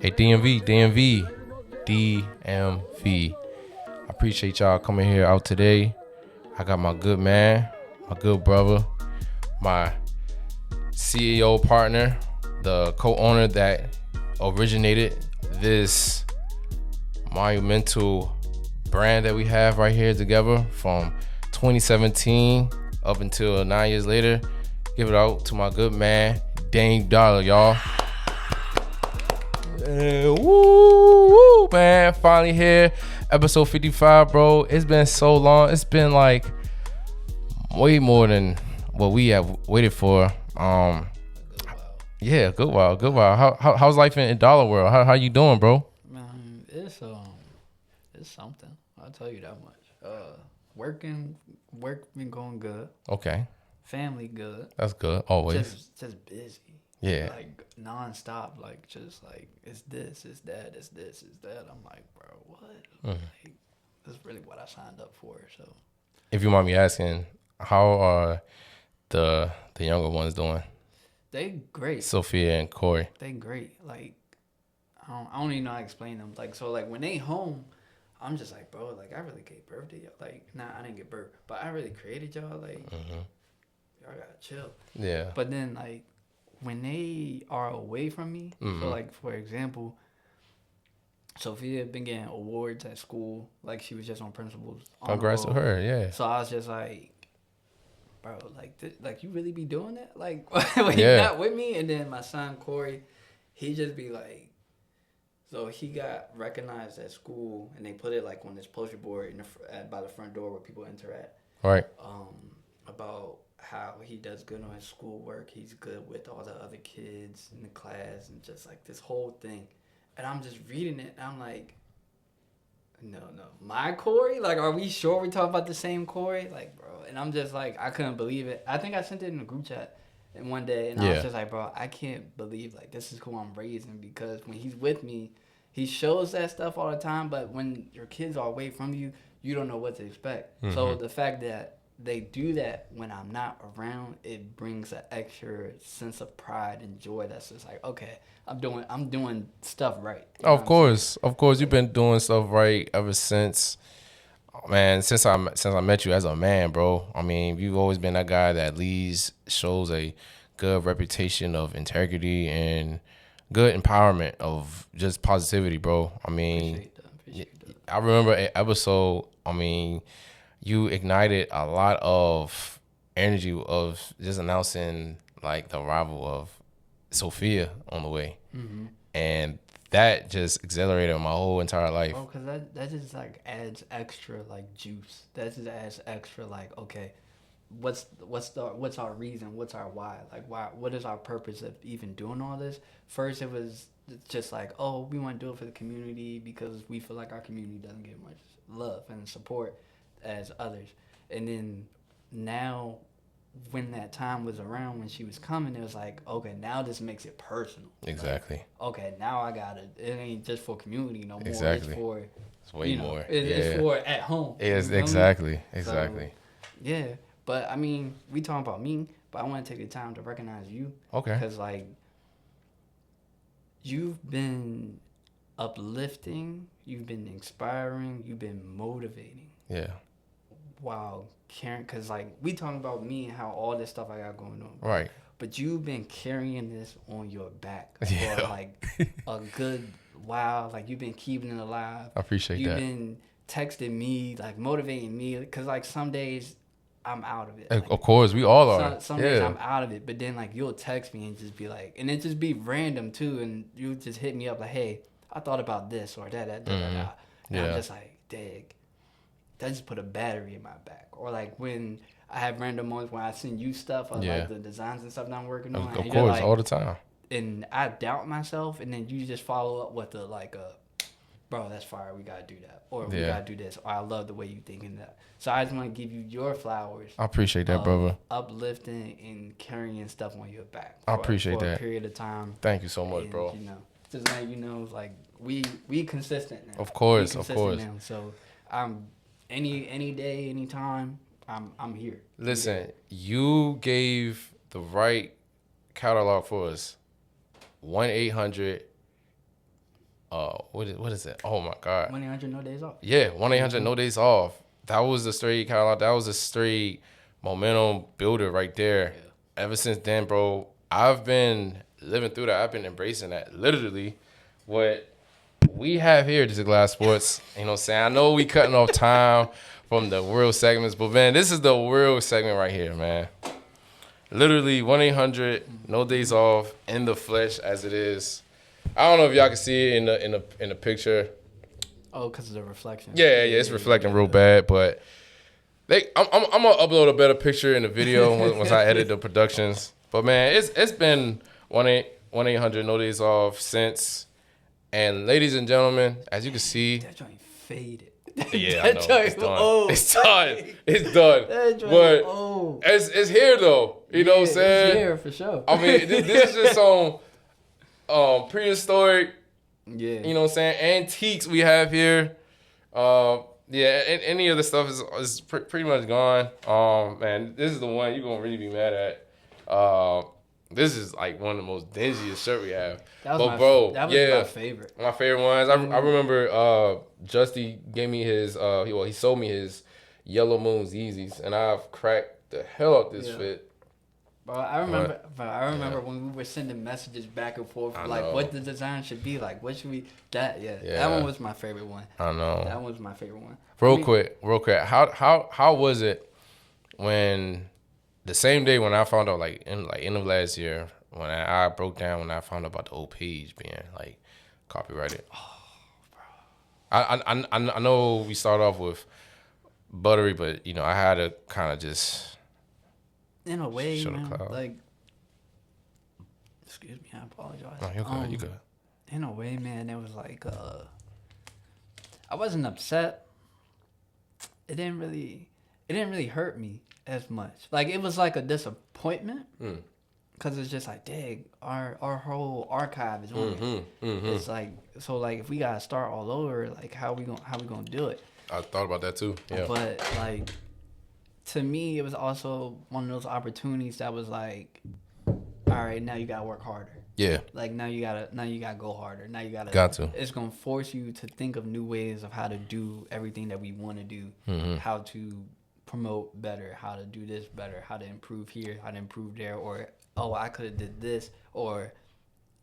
Hey, DMV. I appreciate y'all coming here out today. I got my good man, my good brother, my CEO partner, the co-owner that originated this monumental brand that we have right here together from 2017 up until 9 years later. Give it out to my good man, Dame Dollar, y'all. Woo, man. Finally here. Episode 55, bro. It's been so long. It's been like way more than what we have waited for. Yeah, good while. How's life in Dollar World? How you doing, bro? Man, it's something. I'll tell you that much. Work been going good. Okay. Family good. That's good. Always. Just busy. Yeah. Like nonstop. Like just like it's this, it's that, it's this, it's that. I'm like, bro, what? Like, that's really what I signed up for. So. If you mind me asking, how are the younger ones doing? They great. Sophia and Corey. They great. Like I don't even know how to explain them. Like so, like when they home, I'm just like, bro, like I really gave birth to y'all. Like, nah, I didn't give birth, but I really created y'all. Like, y'all gotta chill. Yeah. But then, like, when they are away from me, so like for example, Sophia had been getting awards at school. Like she was just on principals. Congrats to her. Yeah. So I was just like, bro, like you really be doing that? Like when you're not with me? And then my son Corey, he just be like. So he got recognized at school, and they put it like on this poster board by the front door where people interact. Right. About how he does good on his schoolwork. He's good with all the other kids in the class, and just like this whole thing. And I'm just reading it, and I'm like, no, my Corey? Like, are we sure we're talking about the same Corey? Like, bro. And I'm just like, I couldn't believe it. I think I sent it in the group chat. And one day, and I was just like, bro, I can't believe, like, this is who I'm raising, because when he's with me, he shows that stuff all the time, but when your kids are away from you, you don't know what to expect. So the fact that they do that when I'm not around, it brings an extra sense of pride and joy that's just like, okay, I'm doing stuff right. Of course, you've been doing stuff right ever since. Man, since I met you as a man, bro. I mean, you've always been that guy that shows a good reputation of integrity and good empowerment of just positivity, bro. I mean, Appreciate that. I remember an episode. I mean, you ignited a lot of energy of just announcing like the arrival of Sophia on the way, and that just accelerated my whole entire life. Oh, because that just like adds extra like juice. That just adds extra like, okay, what's our reason? What's our why? Like why? What is our purpose of even doing all this? First, it was just like, oh, we want to do it for the community because we feel like our community doesn't get much love and support as others. And then now, when that time was around when she was coming, it was like, okay, now this makes it personal. Exactly. Like, okay, now I got it. It ain't just for community no more. Exactly. It's way more. It's for at home. Exactly. So, yeah, but I mean, we talking about me, but I want to take the time to recognize you. Okay. Because like, you've been uplifting, you've been inspiring, you've been motivating. Yeah. While caring, because like we talking about me and how all this stuff I got going on. Right. But you've been carrying this on your back Yeah. for like a good while. Like you've been keeping it alive. I appreciate You've that. been texting me, like motivating me, because like some days I'm out of it. Of Like, course, we all are. some days I'm out of it, but then like you'll text me and just be like, and it just be random too, and you just hit me up like, hey, I thought about this or that. And I'm just like, dang. That just put a battery in my back. Or like when I have random moments when I send you stuff of like the designs and stuff that I'm working on. Of course, like, all the time. And I doubt myself, and then you just follow up with the like, bro, that's fire. We gotta do that, or we gotta do this. Or I love the way you thinking that. So I just want to give you your flowers. I appreciate that, brother. Uplifting and carrying stuff on your back. I appreciate that. A period of time. Thank you so much, bro. You know, just like like we consistent now. Of course. Now. So I'm. Any day, anytime, I'm here. Listen, you gave the right catalog for us. 1-800 what is it? Oh my God. 1-800 No Days Off. Yeah, 1-800 No Days Off. That was a straight kind of that was a straight momentum builder right there. Yeah. Ever since then, bro, I've been living through that. I've been embracing that. Literally, what we have here at This Is Glass Sports, you know what I'm saying? I know we cutting off time from the real segments, but man, this is the real segment right here, man. Literally 1-800 No Days Off in the flesh as it is. I don't know if y'all can see it in the picture. Oh, because of the reflection. Yeah, it's reflecting real bad, but I'm gonna upload a better picture in the video once I edit the productions. But man, it's been 1-800 No Days Off since. And ladies and gentlemen, as you can see, That joint faded. yeah, I know. It's done. Old. It's done. It's done. That joint But old. it's here though. You know what I'm saying? It's here for sure. I mean, this is just some prehistoric, Yeah. you know what I'm saying, antiques we have here. Yeah, any of the stuff is pretty much gone. Man, this is the one you're gonna really be mad at. This is like one of the most dingiest shirt we have. That was my favorite. My favorite ones. I remember Justy gave me his he sold me his Yellow Moon Yeezys, and I've cracked the hell out this fit. Bro, I remember when we were sending messages back and forth, like what the design should be, like what should we that one was my favorite one. I know. That was my favorite one. Real quick. How was it when the same day when I found out like end of last year when I broke down when I found out about the old page being like copyrighted. Oh, bro. I know we start off with Buttery, but you know I had to kind of just in a way, show the man, cloud. like excuse me, I apologize. No, you're good. You good. In a way, man, it was like I wasn't upset. It didn't really hurt me as much. Like it was like a disappointment because it's just like, dang, our whole archive is on it. It's like so like if we gotta start all over, like how we gonna do it? I thought about that too. Yeah. But like to me, it was also one of those opportunities that was like, all right, now you gotta work harder. Yeah. Like now you gotta go harder. Now you gotta. Got to. It's gonna force you to think of new ways of how to do everything that we want to do. How to promote better, how to do this better, how to improve here, how to improve there, or I could have did this, or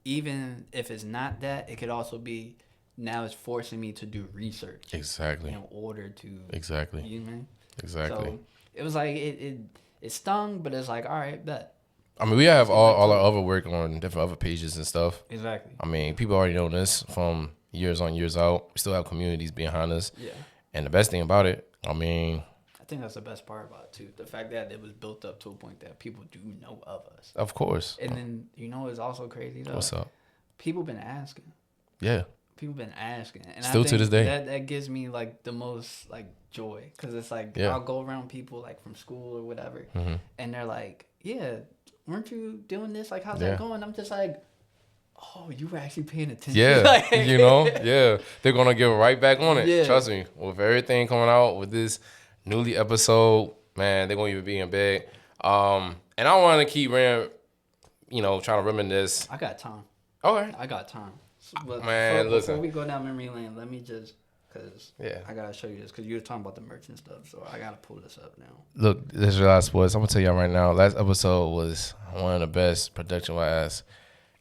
even if it's not that, it could also be now it's forcing me to do research. Exactly. In order to. Exactly. You know what I mean? Exactly. So it was like it stung, but it's like all right, bet. I mean, we have all our other work on different other pages and stuff. Exactly. I mean, people already know this from years on, years out. We still have communities behind us. Yeah. And the best thing about it, I mean, I think that's the best part about it too. The fact that it was built up to a point that people do know of us. of course. And then you know it's also crazy though. What's up? People been asking. Yeah. People been asking, and Still I think to this day. that gives me like the most like joy because it's like I'll go around people like from school or whatever, and they're like, "Yeah, weren't you doing this? Like, how's that going?" I'm just like, "Oh, you were actually paying attention." Yeah. Like, You know? Yeah. They're going to get right back on it. Yeah. Trust me. With everything coming out with this newly episode, man, they're going to even be in bed. And I want to keep, trying to reminisce. I got time. Okay. I got time. But Man, listen. Before we go down memory lane, let me just, because Yeah. I got to show you this, because you were talking about the merch and stuff, so I got to pull this up now. Look, this is your last sports. I'm going to tell y'all right now, last episode was one of the best production-wise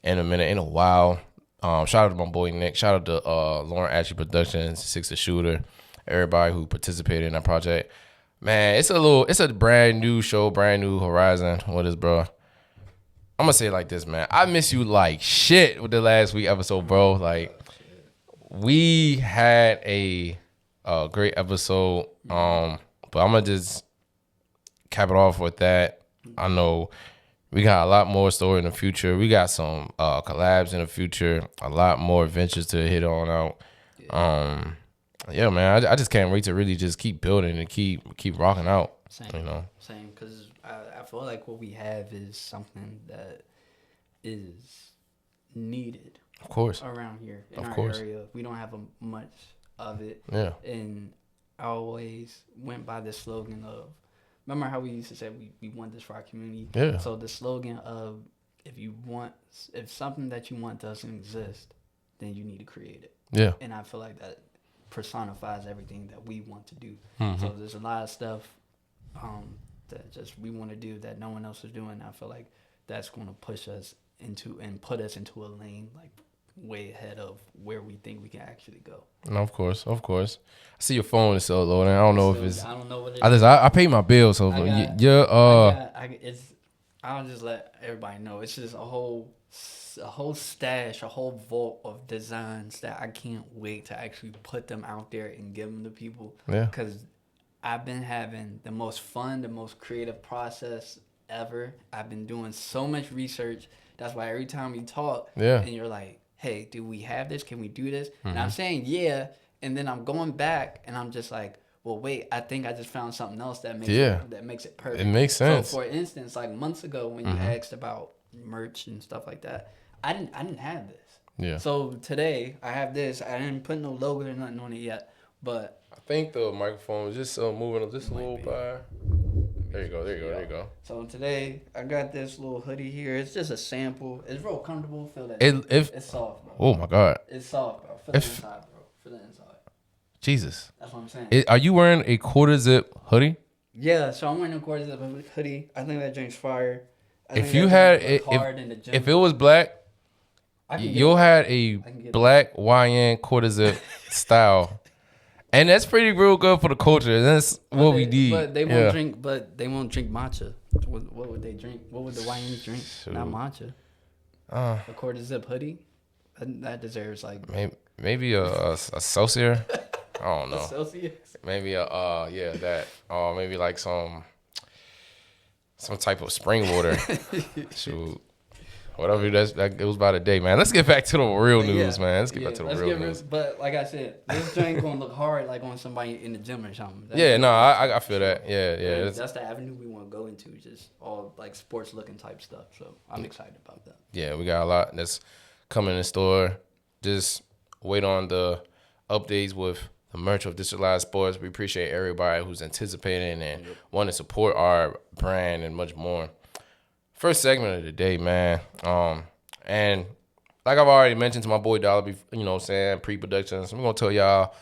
in a while. Shout out to my boy Nick. Shout out to Lauren Ashley Productions, Six the Shooter, everybody who participated in that project. Man, it's a brand new show, brand new horizon with us, bro. I'm gonna say it like this, man. I miss you like shit with the last week episode, bro. Like, we had a great episode. But I'm gonna just cap it off with that. I know we got a lot more story in the future. We got some collabs in the future. A lot more adventures to hit on out. Yeah, man. I just can't wait to really just keep building and keep rocking out. Same, because I feel like what we have is something that is needed. Of course. Around here in our area. We don't have much of it. Yeah. And I always went by the slogan of, remember how we used to say we want this for our community? Yeah. So the slogan of if something that you want doesn't exist, then you need to create it. Yeah. And I feel like that personifies everything that we want to do. Mm-hmm. So there's a lot of stuff that just we want to do that no one else is doing. I feel like that's going to push us into and put us into a lane like way ahead of where we think we can actually go. No, of course. I see your phone is still loading. I don't know if it's. I don't know what it is. I paid my bill, so I'll just let everybody know. It's just a whole stash, a whole vault of designs that I can't wait to actually put them out there and give them to people. Yeah. Because I've been having the most fun, the most creative process ever. I've been doing so much research. That's why every time we talk, and you're like, hey, do we have this? Can we do this? And I'm saying, yeah. And then I'm going back and I'm just like, well, wait, I think I just found something else that makes it perfect. It makes sense. So for instance, like months ago when you asked about merch and stuff like that, I didn't have this. Yeah. So today I have this. I didn't put no logo or nothing on it yet, but I think the microphone is just moving just a little bit. There you go. So today I got this little hoodie here. It's just a sample. It's real comfortable. Feel that. It's soft, bro. Oh my God. It's soft, bro. Feel the inside, bro. Feel the inside. Jesus. That's what I'm saying. Are you wearing a quarter zip hoodie? Yeah, so I'm wearing a quarter zip hoodie. I think that drink's fire. If it was black, you had a black YN quarter zip style. And that's pretty real good for the culture. That's what we need. But they won't drink. But they won't drink matcha. What would they drink? What would the YNs drink? Shoot. Not matcha. A quarter zip hoodie. That deserves like maybe a Celsius. I don't know. Celsius. Maybe that. Maybe like some type of spring water. Shoot. Whatever that goes by the day, man. Let's get back to the real news, man. Let's get back to the real news. But like I said, this drink gonna look hard like on somebody in the gym or something. I feel that. Yeah. That's the avenue we want to go into, just all like sports looking type stuff. So I'm excited about that. Yeah, we got a lot that's coming in store. Just wait on the updates with the merch of District Live Sports. We appreciate everybody who's anticipating and want to support our brand and much more. First segment of the day, man. And like I've already mentioned to my boy Dollar, pre-production. So we're going to tell y'all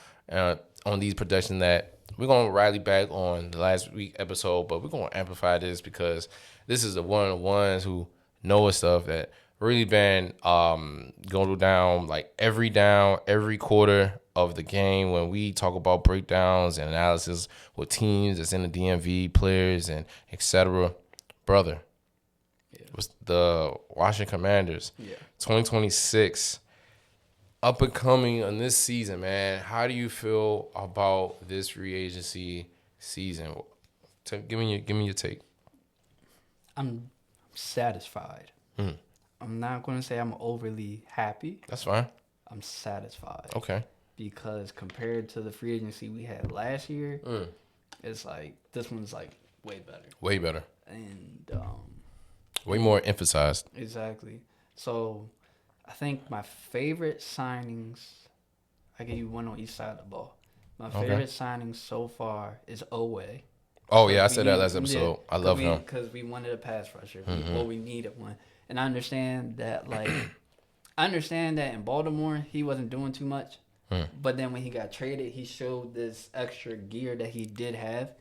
on these productions that we're going to rally back on the last week episode, but we're going to amplify this because this is the one of the ones who know us stuff that really been going down like every quarter of the game when we talk about breakdowns and analysis with teams that's in the DMV, players, and etc. Brother. Was the Washington Commanders. 2026 up and coming on this season, man. How do you feel about this free agency season? Give me your take. I'm satisfied. I'm not going to say I'm overly happy. That's fine. I'm satisfied. Okay. Because compared to the free agency we had last year, it's like this one's like way better. Way better. And way more emphasized. Exactly. So, I think my favorite signings, I give you one on each side of the ball. My favorite signings so far is Oweh. Oh, yeah, I said that last episode. I love him. Because we wanted a pass rusher. We needed one. And I understand that, in Baltimore, he wasn't doing too much. But then when he got traded, he showed this extra gear that he did have.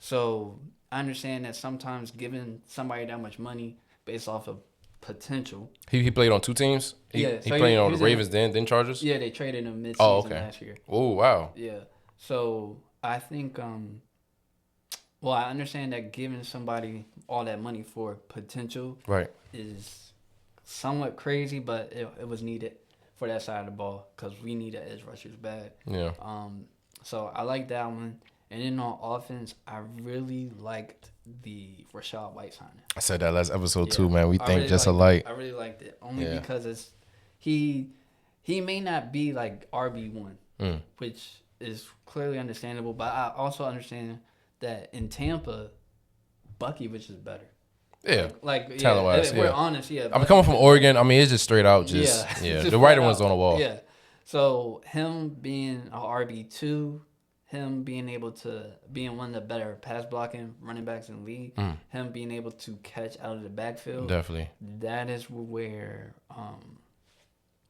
So, I understand that sometimes giving somebody that much money based off of potential. He played on two teams? He played on the Ravens then Chargers? Yeah, they traded him mid-season last year. Oh, wow. Yeah. So, I think, I understand that giving somebody all that money for potential is somewhat crazy, but it was needed for that side of the ball because we need an edge rushers bad. Yeah. So, I like that one. And then on offense, I really liked the Rachaad White signing. I said that last episode too, man. We think just alike. I really liked it only because he may not be like RB1, which is clearly understandable. But I also understand that in Tampa, Buckyvich is better. Yeah, talent-wise. If we're honest, I'm coming from Oregon. I mean, it's just straight out, the writing was on the wall. Yeah, so him being a RB2. Him being able to being one of the better pass blocking running backs in the league, him being able to catch out of the backfield, definitely. That is where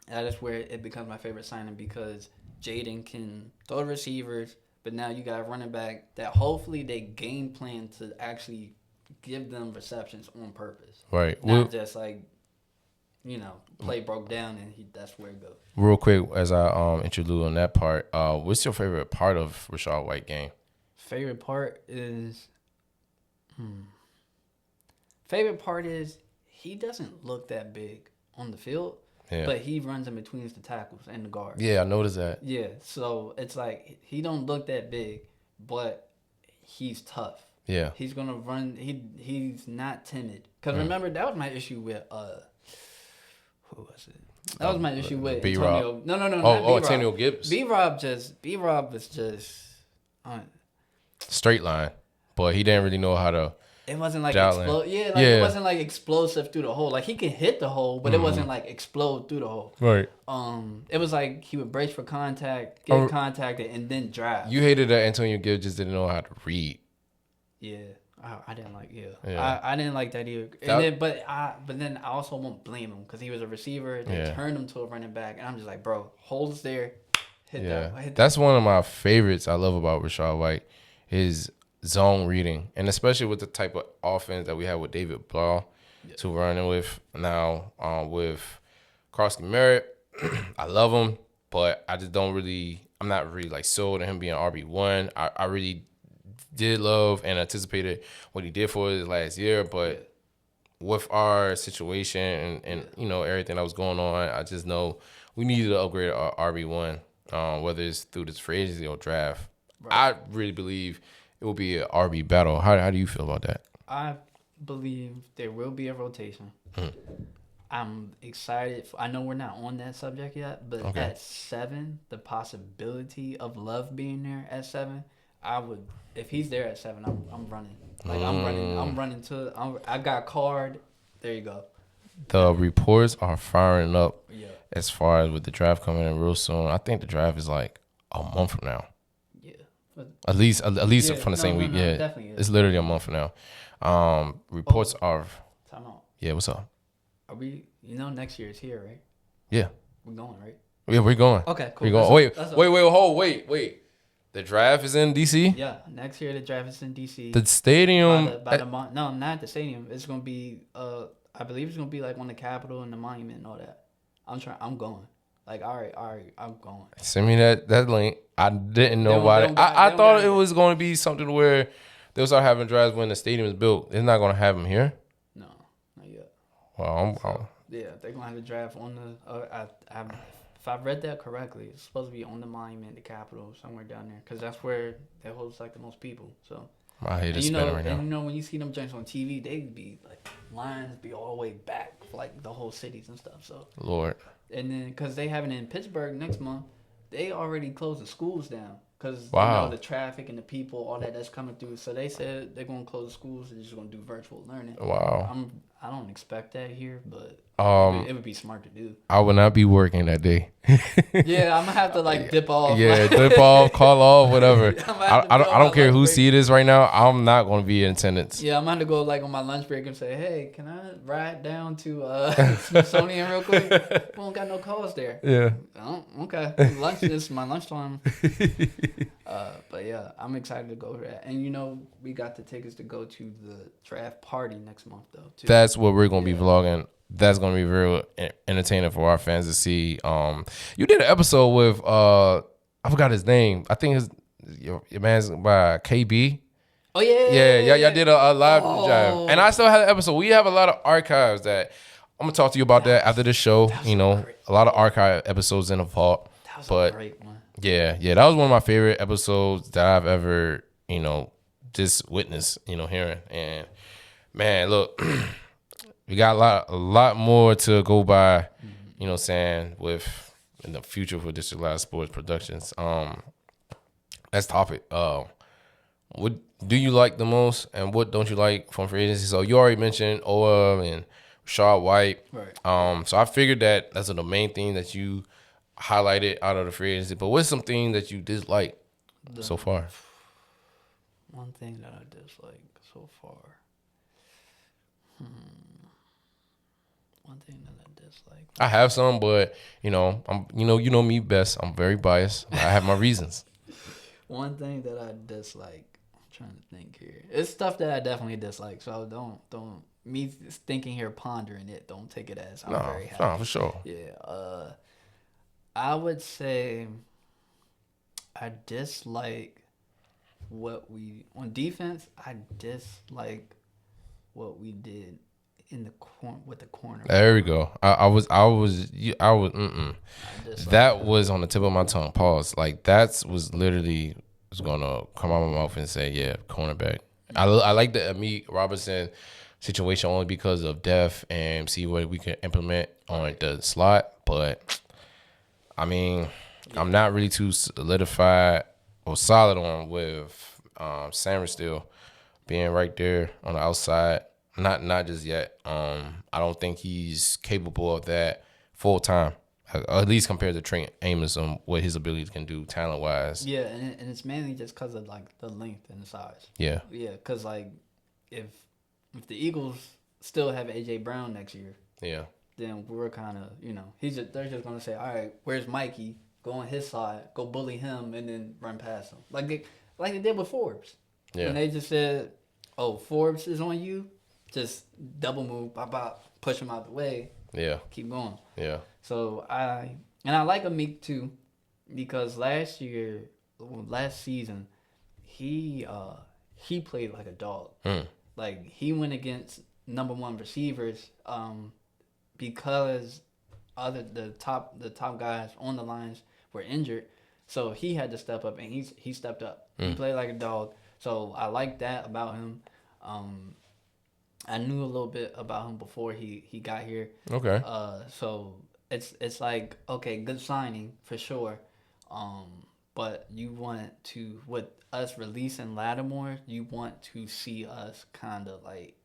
That is where it becomes my favorite signing because Jaden can throw the receivers, but now you got a running back that hopefully they game plan to actually give them receptions on purpose. Right. Not just like, play broke down and that's where it goes. Real quick, as I interlude on that part, what's your favorite part of Rachaad White game? Favorite part is, favorite part is he doesn't look that big on the field, but he runs in between the tackles and the guards. Yeah, I noticed that. Yeah, so it's like he don't look that big, but he's tough. Yeah, he's gonna run. He's not timid. Cause remember that was my issue with who was it? That was my issue with Antonio. No, Oh, Antonio Gibbs. B-Rob was just straight line, but he didn't really know how to. It wasn't like explosive. it wasn't like explosive through the hole. Like he can hit the hole, but it wasn't like explode through the hole. Right. It was like he would brace for contact, get contacted, and then drive. You hated that Antonio Gibbs just didn't know how to read. Yeah. I didn't like I didn't like that either. But then I also won't blame him because he was a receiver. They turned him to a running back, and I'm just like, bro, holds there, hit that. That's one of my favorites I love about Rachaad White, his zone reading, and especially with the type of offense that we have with David Blau to running with now with Karski Merritt. I love him, but I just don't really. I'm not really like sold on him being RB1. I really did love and anticipated what he did for us last year, but with our situation and everything that was going on, I just know we needed to upgrade our RB1, whether it's through this free agency or draft. Right. I really believe it will be an RB battle. How do you feel about that? I believe there will be a rotation. I'm excited. I know we're not on that subject yet, but at 7, the possibility of Love being there at 7, I would. If he's there at 7, I'm running. I'm running to. I got card. There you go. The reports are firing up as far as with the draft coming in real soon. I think the draft is like a month from now. Yeah. At least from the same week. Yeah, definitely it's literally a month from now. Reports are. Time out. Yeah, what's up? Are we? Next year is here, right? Yeah. We're going, right? Yeah, we're going. Okay, cool. We're going. Wait. The draft is in DC? Yeah, next year the draft is in DC. The stadium? No, not the stadium. It's gonna be I believe it's gonna be like on the Capitol and the Monument and all that. I'm going. Like, all right, I'm going. Send me that link. I didn't know why. I thought it was going to be something where they'll start having drafts when the stadium is built. They're not going to have them here? No, not yet. Well, yeah, they're going to have the draft on the if I read that correctly, it's supposed to be on the Monument, the Capitol, somewhere down there, because that's where they host like the most people. So my head is spinning right now. And when you see them joints on TV, they be like lines be all the way back for like the whole cities and stuff. So Lord. And then because they have it in Pittsburgh next month, they already closed the schools down because the traffic and the people, all that's coming through. So they said they're going to close the schools and they're just going to do virtual learning. Wow. I don't expect that here, but it would be smart to do. I will not be working that day. Yeah, I'm gonna have to dip off. Yeah, dip off, call off, whatever. I don't care who see this right now. I'm not gonna be in attendance. Yeah, I'm gonna have to go on my lunch break and say, hey, can I ride down to Smithsonian real quick? We don't got no calls there. Yeah. Oh, okay. Lunch is my lunchtime. But yeah, I'm excited to go to that. And we got the tickets to go to the draft party next month though too. That's what we're gonna be vlogging. That's gonna be real entertaining for our fans to see. You did an episode with I forgot his name. I think your man's by KB. Oh yeah. Yeah. Y'all did a live drive, and I still have an episode. We have a lot of archives that I'm gonna talk to you about that after the show. A lot of archive episodes in the vault. That was a great one. Yeah, that was one of my favorite episodes that I've ever just witnessed. Hearing, and man, look. We got a lot more to go by, saying, with in the future for District Live Sports Productions. That's topic. What do you like the most and what don't you like from free agency? So you already mentioned Ola and Rachaad White. Right. So I figured that's the main thing that you highlighted out of the free agency. But what's something that you dislike so far? One thing that I dislike so far. One thing that I dislike. I have some, but I'm you know me best. I'm very biased. I have my reasons. One thing that I dislike. I'm trying to think here. It's stuff that I definitely dislike. So don't me thinking here pondering it. Don't take it as I'm very happy. No, for sure. Yeah. I would say I dislike what we on defense. I dislike what we did in the with the corner. There we go. I was. That was on the tip of my tongue. Pause. Like that was literally was gonna come out of my mouth and say, yeah, cornerback. I like the Amit Robinson situation only because of depth and see what we can implement on the slot. But I mean, I'm not really too solidified or solid on with Sanders still being right there on the outside. Not just yet. I don't think he's capable of that full time, at least compared to Trent Amos on what his abilities can do talent wise. Yeah, and it's mainly just because of like the length and the size. Yeah. Yeah, because like if the Eagles still have AJ Brown next year, yeah, then we're kind of they're just gonna say, all right, where's Mikey? Go on his side, go bully him, and then run past him like they did with Forbes. Yeah. When they just said, oh, Forbes is on you. Just double move, push him out the way. Yeah. Keep going. Yeah. So I like Amik too, because last season, he played like a dog. Like he went against number one receivers, because the top guys on the lines were injured, so he had to step up, and he stepped up. He played like a dog. So I like that about him. I knew a little bit about him before he got here. Okay. So it's like, okay, good signing for sure. But you want to, with us releasing Lattimore, you want to see us kind of like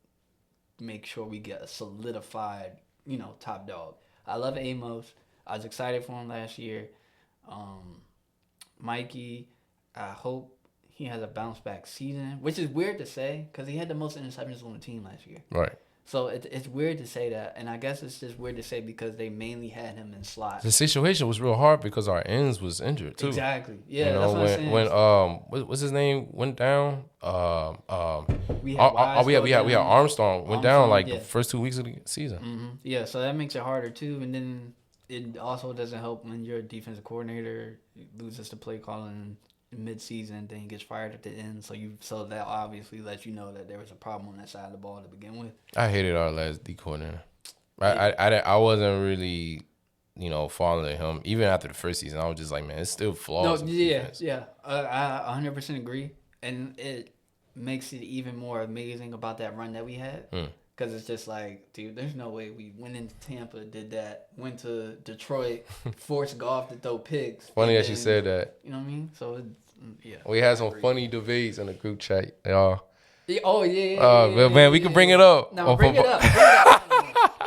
make sure we get a solidified, top dog. I love Amos. I was excited for him last year. Mikey, I hope he has a bounce back season, which is weird to say because he had the most interceptions on the team last year. Right. So it's weird to say that, and I guess it's just weird to say because they mainly had him in slot. The situation was real hard because our ends was injured too. Exactly. Yeah, that's what I'm saying. When what's his name went down? We had Armstrong went down like the first 2 weeks of the season. Mm-hmm. Yeah, so that makes it harder too, and then it also doesn't help when your defensive coordinator loses to play calling mid-season, then he gets fired at the end. So that obviously lets you know that there was a problem on that side of the ball to begin with. I hated our last D coordinator. I wasn't really, following him even after the first season. I was just like, man, it's still flaws. No, yeah. I 100% agree, and it makes it even more amazing about that run that we had. Because it's just like, dude, there's no way we went into Tampa, did that, went to Detroit, forced Goff to throw picks. Funny that you said that. You know what I mean? So, yeah. We had some funny debates in the group chat, y'all. Yeah. Man, we can bring it up. No, bring it up.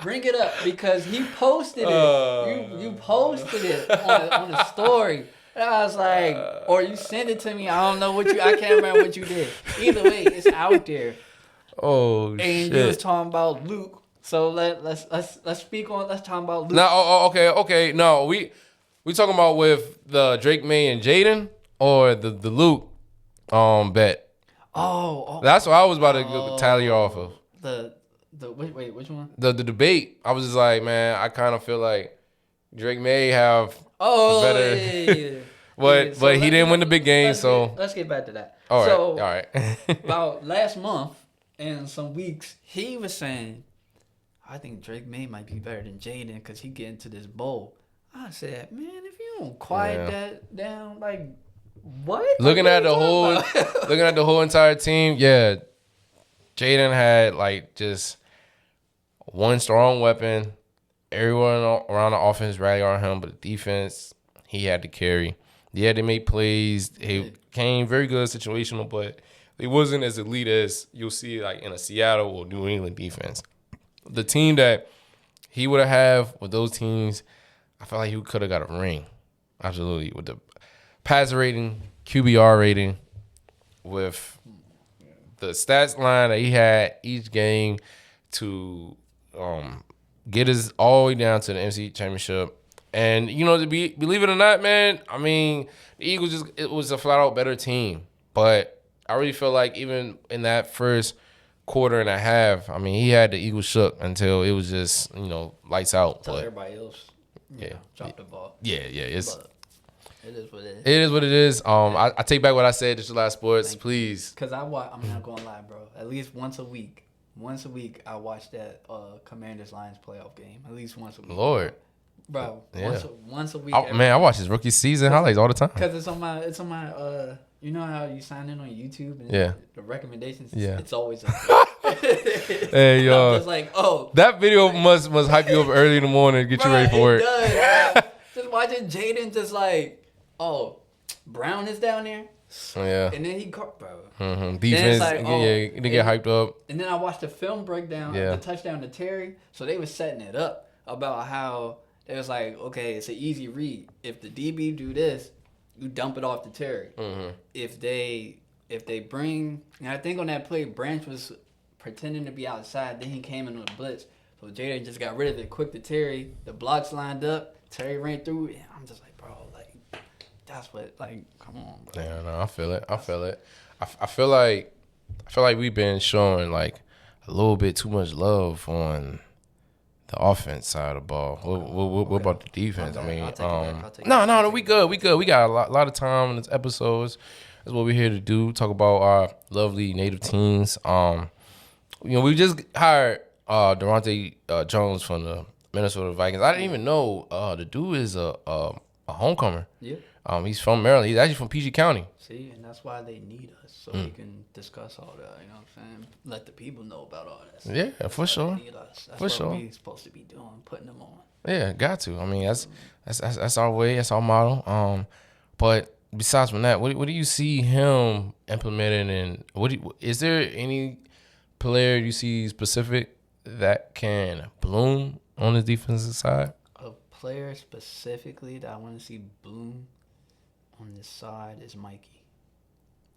Bring it up because he posted it. You posted it on the story. And I was like, or you sent it to me. I don't know I can't remember what you did. Either way, it's out there. Oh, and shit. you was talking about Luke, so let's talk about Luke. No, okay. No, we talking about with the Drake May and Jaden or the Luke bet. Oh, that's what I was about to tally off of. The wait, which one? The debate. I was just like, man, I kind of feel like Drake May have better. Yeah. but he didn't win the big game, so let's get back to that. All right. About last month. And some weeks, he was saying, I think Drake May might be better than Jaden because he get into this bowl. I said, man, if you don't quiet that down, like, what? Looking at the whole entire team, yeah, Jaden had like just one strong weapon. Everyone around the offense rallied on him, but the defense, he had to carry. Yeah, they made plays. He came very good situational, but it wasn't as elite as you'll see like in a Seattle or New England defense. The team that he would have with those teams, I felt like he could have got a ring. Absolutely. With the passer rating, QBR rating, with the stats line that he had each game to get us all the way down to the NFC Championship. And, believe it or not, man, I mean, the Eagles it was a flat out better team. But I really feel like even in that first quarter and a half, I mean, he had the Eagles shook until it was just, lights out. Until but everybody else dropped the ball. Yeah. It's, but it is what it is. It is what it is. I take back what I said to July Sports, please. Because I'm not going to lie, bro. At least once a week, I watch that Commanders-Lions playoff game. At least once a week. Lord. Bro, once a week. I watch his rookie season highlights all the time. Because it's on my you know how you sign in on YouTube and the recommendations? Yeah. It's always up there. Hey, yo. I'm just like, oh. That video must hype you up early in the morning to get you ready for work. It does, just watching Jaden just like, oh, Brown is down there. Yeah. And then he caught, bro. Mm-hmm. Defense, like, they get hyped up. And then I watched the film breakdown of the touchdown to Terry. So they were setting it up about how it was like, okay, it's an easy read. If the DB do this, you dump it off to Terry. Mm-hmm. If they bring, and I think on that play, Branch was pretending to be outside. Then he came in on a blitz. So Jaden just got rid of it quick to Terry. The blocks lined up. Terry ran through. And I'm just like, bro, like, that's what, like, come on, bro. Yeah, no, I feel it. I feel like we've been showing like a little bit too much love on the offense side of the ball. What about the defense? Okay, I mean, no, we good. We got a lot of time in this episodes. That's what we're here to do. Talk about our lovely native teams. We just hired Durante Jones from the Minnesota Vikings. I didn't even know the dude is a homecomer. Yeah. He's from Maryland. He's actually from PG County. See, and that's why they need us, so we can discuss all that. You know what I'm saying? Let the people know about all this. Yeah, for sure. They need us. That's For what sure. we're supposed to be doing, putting them on. Yeah, got to. I mean, that's our way. That's our model. But besides from that, what do you see him implementing? And is there any player you see specific that can bloom on the defensive side? A player specifically that I want to see bloom on this side is Mikey.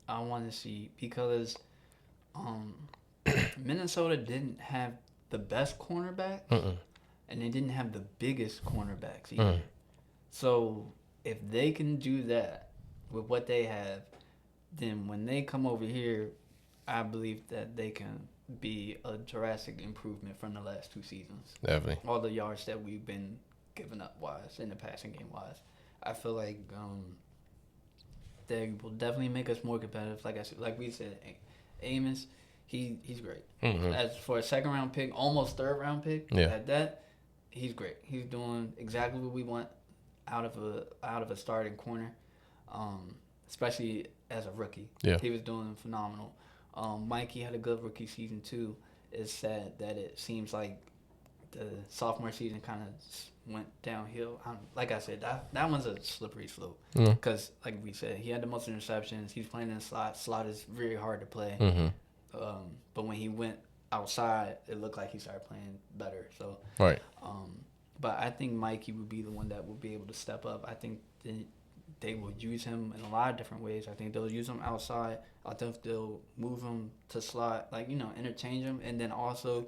I want to see, because Minnesota didn't have the best cornerback, and they didn't have the biggest cornerbacks either. So if they can do that with what they have, then when they come over here, I believe that they can be a drastic improvement from the last 2 seasons. Definitely. All the yards that we've been giving up wise, in the passing game wise. I feel like they will definitely make us more competitive. Like we said, Amos, he's great. Mm-hmm. As for a second round pick, almost third round pick, at that, he's great. He's doing exactly what we want out of a starting corner, especially as a rookie. Yeah. He was doing phenomenal. Mikey had a good rookie season too. It's sad that it seems like the sophomore season kind of went downhill. Like I said, that one's a slippery slope. Because, like we said, he had the most interceptions. He's playing in the slot. Slot is very hard to play. Mm-hmm. But when he went outside, it looked like he started playing better. So, right. But I think Mikey would be the one that would be able to step up. I think they will use him in a lot of different ways. I think they'll use him outside. I think they'll move him to slot, interchange him. And then also,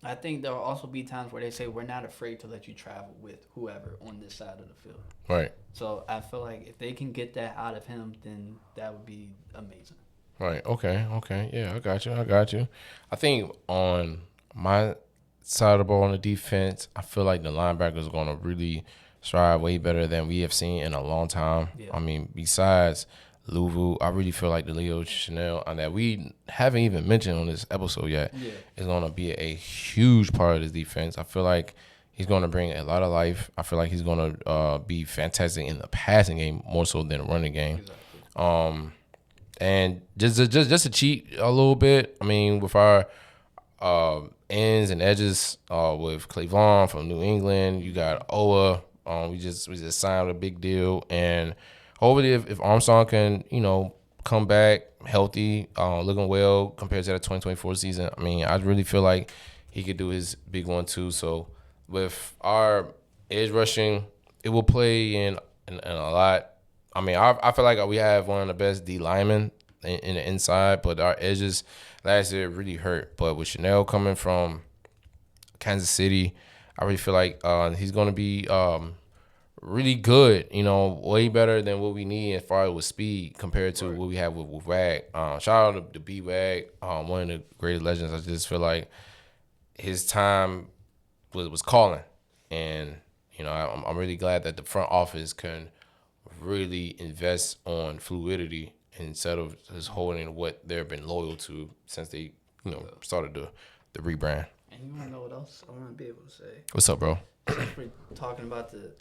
I think there will also be times where they say, we're not afraid to let you travel with whoever on this side of the field. Right. So I feel like if they can get that out of him, then that would be amazing. Right. Okay. Yeah, I got you. I think on my side of the ball on the defense, I feel like the linebackers are going to really strive way better than we have seen in a long time. Yeah. I mean, besides Louvu, I really feel like the Leo Chanel, and that we haven't even mentioned on this episode yet, is going to be a huge part of this defense. I feel like he's going to bring a lot of life. I feel like he's going to be fantastic in the passing game more so than the running game. Exactly. And just to cheat a little bit, I mean, with our ends and edges, with Cleveland from New England, you got Owa. We just signed a big deal, and hopefully if Armstrong can, come back healthy, looking well compared to that 2024 season, I mean, I really feel like he could do his big one too. So with our edge rushing, it will play in a lot. I mean, I feel like we have one of the best D linemen in the inside, but our edges last year really hurt. But with Chanel coming from Kansas City, I really feel like he's going to be really good, way better than what we need as far as with speed compared to what we have with Wag. Shout out to B Wag, one of the greatest legends. I just feel like his time was calling, and I'm really glad that the front office can really invest on fluidity instead of just holding what they've been loyal to since they started the rebrand. And you want to know what else I want to be able to say? What's up, bro? Since we're talking about the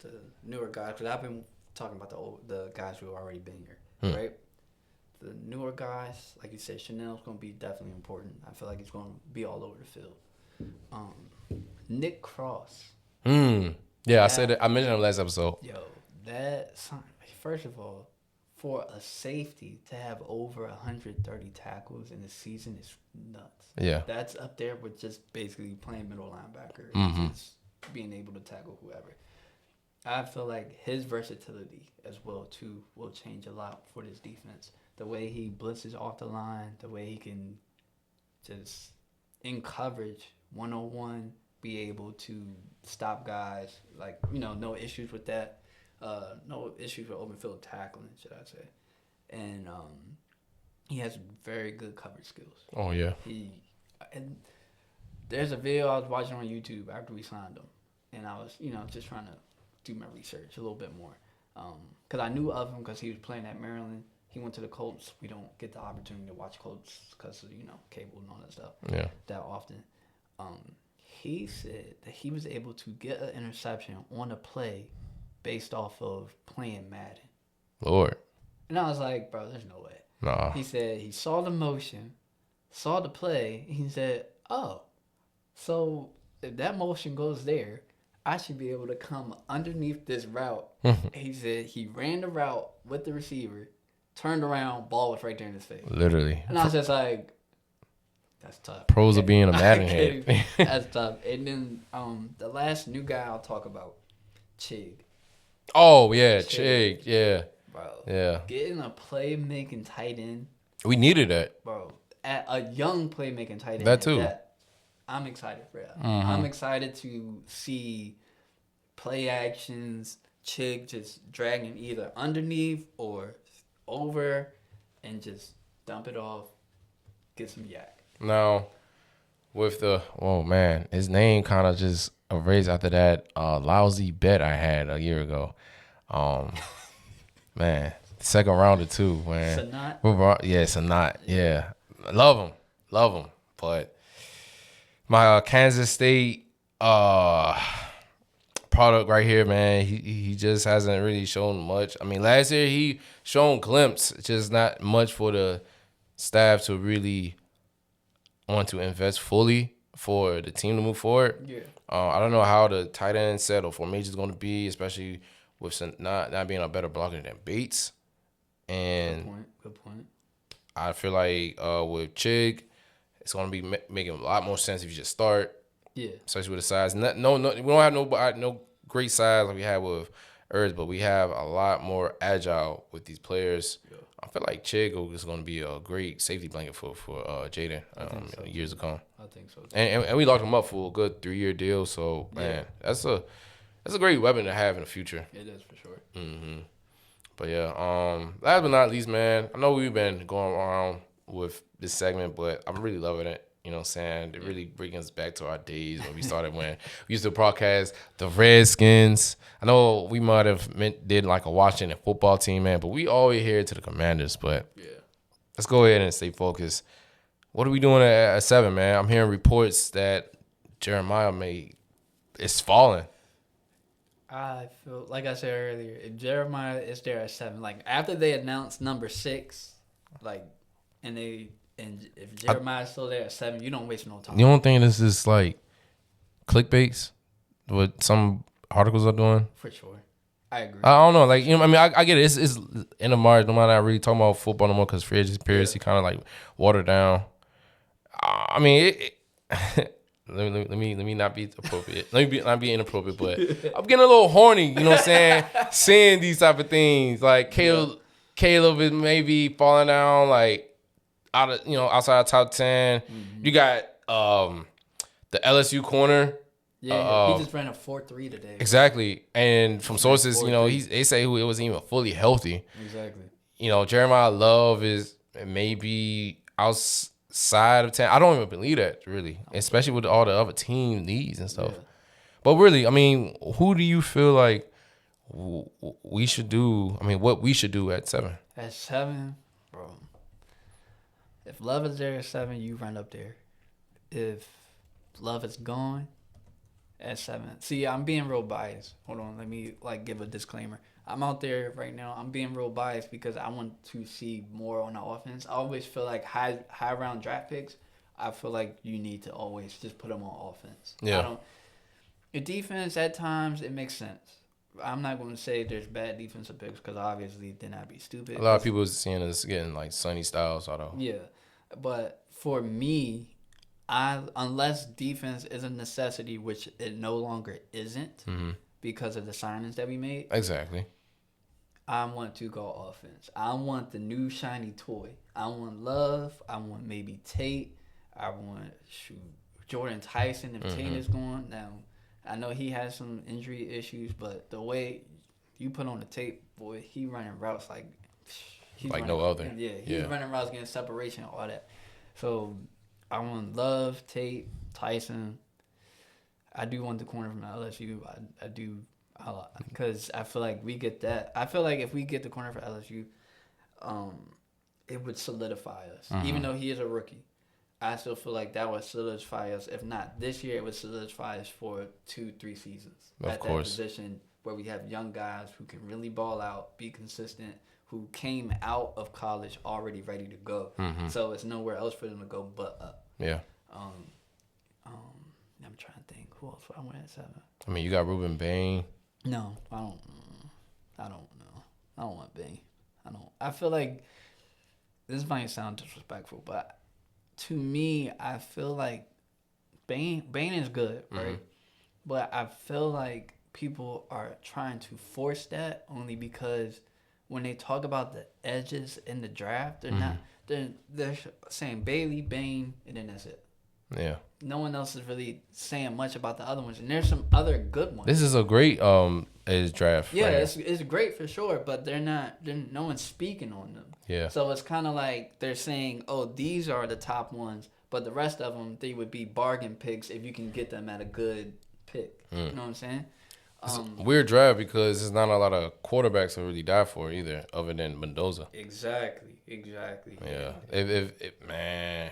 newer guys, because I've been talking about the guys who have already been here, right? The newer guys, like you said, Chanel's going to be definitely important. I feel like he's going to be all over the field. Nick Cross. Yeah, I said it. I mentioned him last episode. Yo, that sign. First of all, for a safety to have over 130 tackles in a season is nuts. Yeah, that's up there with just basically playing middle linebacker, just being able to tackle whoever. I feel like his versatility as well too will change a lot for this defense. The way he blitzes off the line, the way he can just in coverage 1-on-1 be able to stop guys, like no issues with that. No issues with open field tackling, should I say. And he has very good coverage skills. Oh, yeah. And there's a video I was watching on YouTube after we signed him. And I was, just trying to do my research a little bit more. Because I knew of him because he was playing at Maryland. He went to the Colts. We don't get the opportunity to watch Colts because of, cable and all that stuff that often. He said that he was able to get an interception on a play based off of playing Madden. Lord. And I was like, bro, there's no way. Nah. He said he saw the motion, saw the play, and he said, oh, so if that motion goes there, I should be able to come underneath this route. He said he ran the route with the receiver, turned around, ball was right there in his face. Literally. And I was just like, that's tough. Pros of being a Madden head. That's tough. And then the last new guy I'll talk about, Chig. Oh, yeah, Chig, yeah. Bro, yeah. Getting a playmaking tight end. We needed that. Bro, at a young playmaking tight end. That too. I'm excited for that. I'm excited to see play actions, Chig just dragging either underneath or over and just dump it off, get some yak. Now, with his name kind of just erased after that lousy bet I had a year ago. Man, second rounder too, man. Sanat? Yeah, Sanat. Yeah. Love him. But my Kansas State product right here, man, he just hasn't really shown much. I mean, last year he shown glimpse, just not much for the staff to really want to invest fully for the team to move forward. Yeah. I don't know how the tight end set or formation is going to be, especially with not being a better blocker than Bates. And Good point. I feel like with Chig, it's going to be making a lot more sense if you just start. Yeah. Especially with the size. No, we don't have no great size like we had with Ertz, but we have a lot more agile with these players. Yeah. I feel like Chig is going to be a great safety blanket for Jaden years to come. I think so. And we locked him up for a good 3-year deal. So man, that's a great weapon to have in the future. It is for sure. Mm-hmm. But yeah, last but not least, man, I know we've been going around with this segment, but I'm really loving it. You know what I'm saying? It really brings us back to our days when we started when we used to broadcast the Redskins. I know we might have did like a Washington football team, man, but we always here to the Commanders. But let's go ahead and stay focused. What are we doing at 7, man? I'm hearing reports that Jeremiah is falling. I feel like I said earlier, if Jeremiah is there at 7, like after they announced number 6, like, and if Jeremiah's still there at 7, you don't waste no time. You don't think this is like clickbaits? What some articles are doing? For sure, I agree. I don't know, like I mean, I get it. It's in the March. No matter not really talking about football no more because free agency periods, he kind of like watered down. I mean, let me not be appropriate. Let me not be inappropriate, but I'm getting a little horny. You know what I'm saying? Seeing these type of things, like Caleb is maybe falling down, like outside of top 10. Mm-hmm. You got the LSU corner. Yeah, he just ran a 4.3 today. Exactly. And from sources, you know, 4.3. they say it wasn't even fully healthy. Exactly. You know, Jeremiah Love is maybe outside of 10. I don't even believe that, really, especially with all the other team needs and stuff. Yeah. But really, I mean, who do you feel like we should do? I mean, what we should do at 7? At 7, bro. If Love is there at 7, you run up there. If Love is gone at 7. See, I'm being real biased. Hold on, let me give a disclaimer. I'm out there right now. I'm being real biased because I want to see more on the offense. I always feel like high round draft picks, I feel like you need to always just put them on offense. Yeah. The defense, at times, it makes sense. I'm not going to say there's bad defensive picks because obviously then I'd be stupid. A lot of people are seeing us getting like Sonny Styles, although. Yeah. But for me, unless defense is a necessity, which it no longer isn't because of the signings that we made. Exactly. I want to go offense. I want the new shiny toy. I want Love. I want maybe Tate. I want Jordan Tyson if Tate is going. Now, I know he has some injury issues, but the way you put on the tape, boy, he running routes like no other. Yeah, he's running routes, getting separation, all that. So I want Love, Tate, Tyson. I do want the corner from LSU. I do a lot because I feel like we get that. I feel like if we get the corner for LSU, it would solidify us. Even though he is a rookie, I still feel like that would solidify us. If not this year, it would solidify us for 2-3 seasons. Of course. That position where we have young guys who can really ball out, be consistent, who came out of college already ready to go. So it's nowhere else for them to go but up. Yeah. I'm trying to think. Who else would I want at 7? I mean, you got Ruben Bain. No, I don't know. I don't want Bain. I feel like this might sound disrespectful, but to me, I feel like Bain is good, right? But I feel like people are trying to force that only because when they talk about the edges in the draft, they're not. They're saying Bailey, Bain, and then that's it. Yeah. No one else is really saying much about the other ones, and there's some other good ones. This is a great edge draft. Yeah, right? it's great for sure, but no one's speaking on them. Yeah. So it's kind of like they're saying, oh, these are the top ones, but the rest of them, they would be bargain picks if you can get them at a good pick. You know what I'm saying? It's a weird draft because there's not a lot of quarterbacks to really die for either, other than Mendoza. Exactly. Yeah. If man.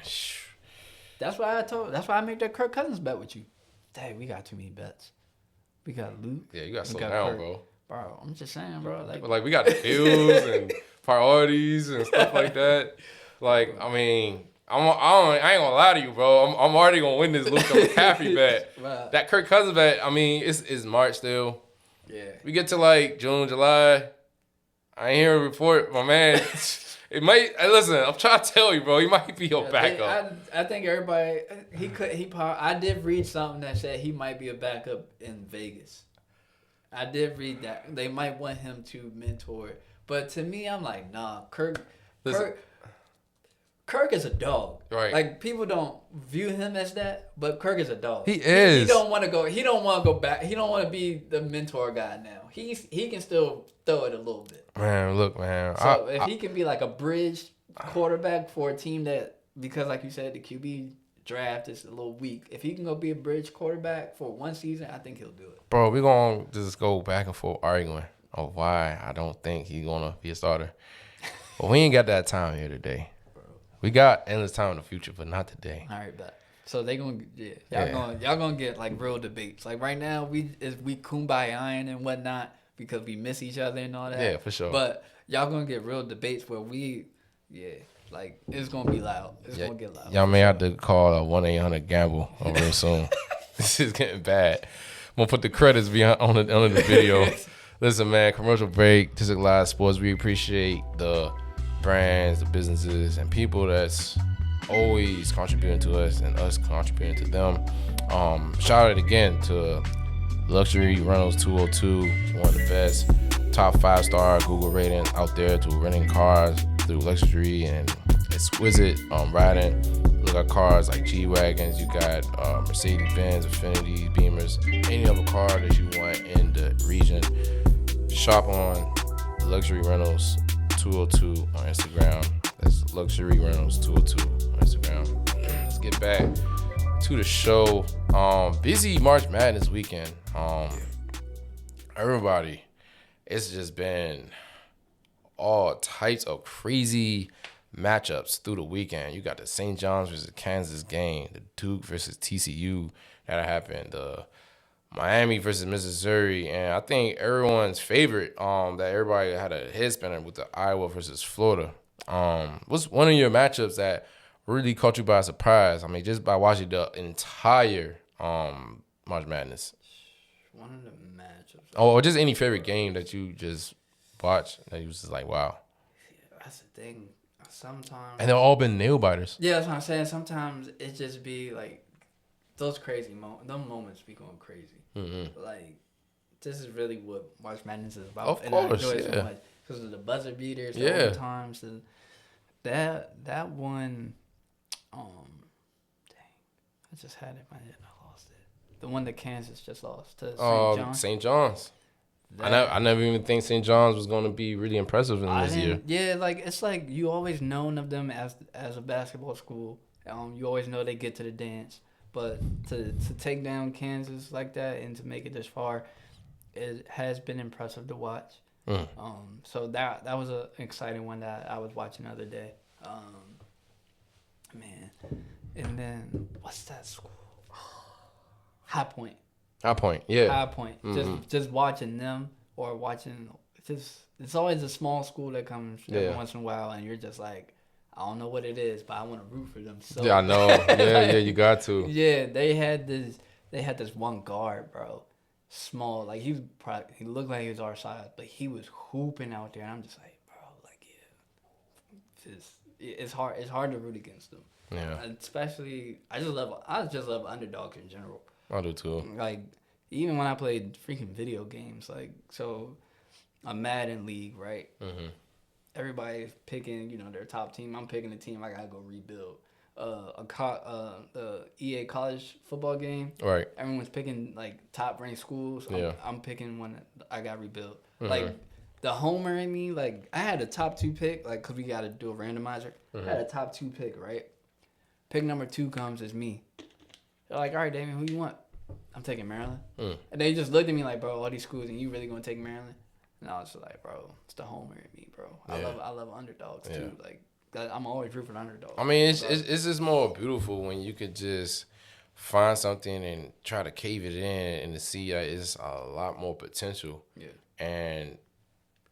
That's why I made that Kirk Cousins bet with you. Dang, we got too many bets. We got Luke. Yeah, you got to slow down, Kirk. bro. Bro, I'm just saying, bro. Like we got bills and priorities and stuff like that. Like, I mean, I ain't gonna lie to you, bro. I'm already gonna win this Luke McCaffrey bet. Right. That Kirk Cousins bet. I mean, it's March still. Yeah. We get to like June, July. I ain't hear a report, my man. It might. Listen, I'm trying to tell you, bro. He might be your backup. I think everybody I did read something that said he might be a backup in Vegas. I did read that they might want him to mentor, but to me, I'm like, nah. Kirk is a dog. Right. Like people don't view him as that, but Kirk is a dog. He is. He don't want to go. He don't want to go back. He don't want to be the mentor guy now. He can still throw it a little bit. Man, look, man. So if he can be like a bridge quarterback for a team that, because like you said, the QB draft is a little weak. If he can go be a bridge quarterback for one season, I think he'll do it. Bro, we're going to just go back and forth arguing on why I don't think he's going to be a starter. But we ain't got that time here today. We got endless time in the future, but not today. All right, bet. So they gonna y'all gonna get like real debates. Like right now we kumbayaing and whatnot because we miss each other and all that. Yeah, for sure. But y'all gonna get real debates where like it's gonna be loud. It's gonna get loud. Y'all may have to call a 1-800-GAMBLE real soon. This is getting bad. I'm gonna put the credits behind under the video. Listen, man, commercial break. This is Live Sports. We appreciate the brands, the businesses, and people that's always contributing to us and us contributing to them. Shout out again to Luxury Rentals 202, one of the best top 5-star Google ratings out there to renting cars through luxury and exquisite riding. You got cars like G-Wagons. You got Mercedes-Benz, Infiniti, Beamers. Any other car that you want in the region. Shop on Luxury Rentals 202 on Instagram. That's Luxury Rentals 202 on Instagram. Let's get back to the show. Busy March Madness weekend. Everybody, it's just been all types of crazy matchups through the weekend. You got the St. John's versus Kansas game, the Duke versus TCU that happened, the Miami versus Missouri, and I think everyone's favorite that everybody had a head spinner with the Iowa versus Florida. What's one of your matchups that really caught you by surprise? I mean, just by watching the entire March Madness. One of the matchups. Or just any favorite game that you just watched that you was just like, wow. Yeah, that's the thing. Sometimes. And they've all been nail biters. Yeah, that's what I'm saying. Sometimes it just be like those crazy moments. Those moments be going crazy. Mm-hmm. Like this is really what March Madness is about. Of and course, I enjoy it yeah. so much because of the buzzer beaters, the Yeah. overtimes, and that one. Dang, I just had it in my head and I lost it. The one that Kansas just lost to St. John's. St. John's. I never even think St. John's was going to be really impressive in this year. Yeah, like it's like you always known of them as a basketball school. You always know they get to the dance, but to take down Kansas like that and to make it this far, it has been impressive to watch. So that was an exciting one that I was watching the other day. Man, and then what's that school? High Point. High Point, yeah. High Point. Mm-hmm. Just watching them or watching it's always a small school that comes every once in a while and you're just like, I don't know what it is, but I want to root for them so Yeah, I know. Yeah, you got to. Yeah, they had this one guard, bro. Small, like he looked like he was our size, but he was hooping out there and I'm just like, bro, like it's hard to root against them. Yeah. Especially I just love underdogs in general. I do too. Like, even when I played freaking video games, like, so a Madden league, right? Mm-hmm. Everybody's picking, their top team. I'm picking a team I gotta go rebuild. The EA college football game. Right. Everyone's picking like top ranked schools. I'm picking one that I got rebuild. Mm-hmm. Like the homer in me, like I had a top 2 pick, like cause we gotta do a randomizer. Mm-hmm. I had a top 2 pick, right? Pick number 2 comes as me. They're like, all right, Damien, who you want? I'm taking Maryland. And they just looked at me like, bro, all these schools, and you really gonna take Maryland? And I was just like, bro, it's the homer in me, bro. Yeah. I love underdogs too. Like I'm always rooting for underdogs. I mean, it's just more beautiful when you could just find something and try to cave it in and to see that it's a lot more potential. Yeah. And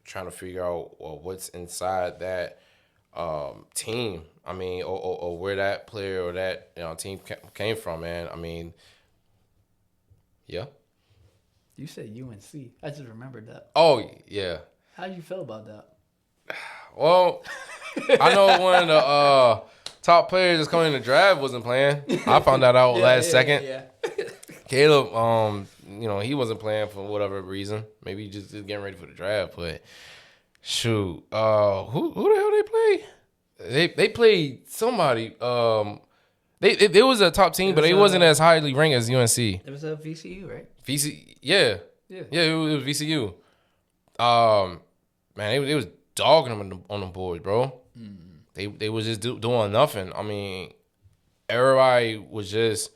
trying to figure out what's inside that team. I mean, or where that player or that team came from, man. I mean, yeah. You said UNC. I just remembered that. Oh, yeah. How do you feel about that? Well, I know one of the top players that's coming in the draft wasn't playing. I found that out last second. Yeah. Caleb, he wasn't playing for whatever reason. Maybe just getting ready for the draft. But shoot, who the hell they play? They played somebody. They was a top team, but they wasn't as highly ranked as UNC. It was a VCU, right? Yeah, it was VCU. Man, they was dogging them on the boards, bro. They was just doing nothing. I mean, everybody was just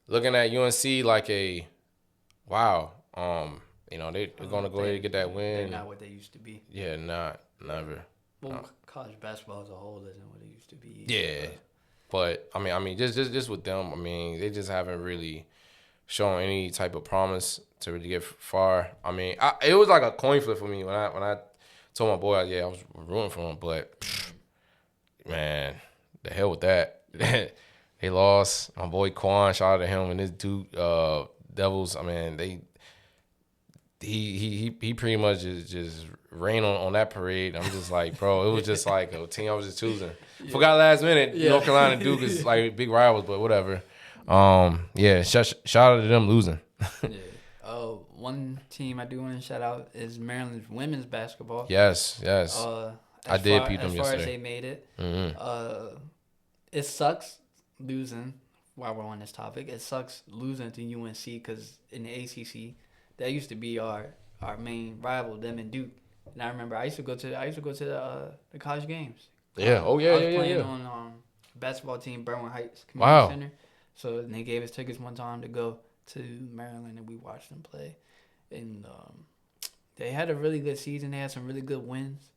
looking at UNC like a wow. They're gonna go ahead and get that win. They're not what they used to be. Yeah, never. Well, college basketball as a whole isn't what it used to be. Yeah, but I mean, just with them, I mean, they just haven't really shown any type of promise to really get far. I mean, it was like a coin flip for me when I told my boy, I was rooting for him, but man, the hell with that. They lost. My boy Quan, shout out to him and this dude Devils. I mean, he pretty much just rained on that parade. I'm just like, bro, it was just like a team I was just choosing. Forgot last minute. North Carolina and Duke is like big rivals, but whatever. Shout out to them losing. One team I do want to shout out is Maryland's women's basketball. Yes. I did peep them yesterday. As far as they made it, it sucks losing. While we're on this topic, it sucks losing to UNC because in the ACC, that used to be our main rival, them and Duke. And I remember I used to go to the college games. Yeah. Oh yeah, I was yeah, yeah, playing yeah. on basketball team, Berwyn Heights Community Wow. Center. So they gave us tickets one time to go to Maryland, and we watched them play. And they had a really good season. They had some really good wins.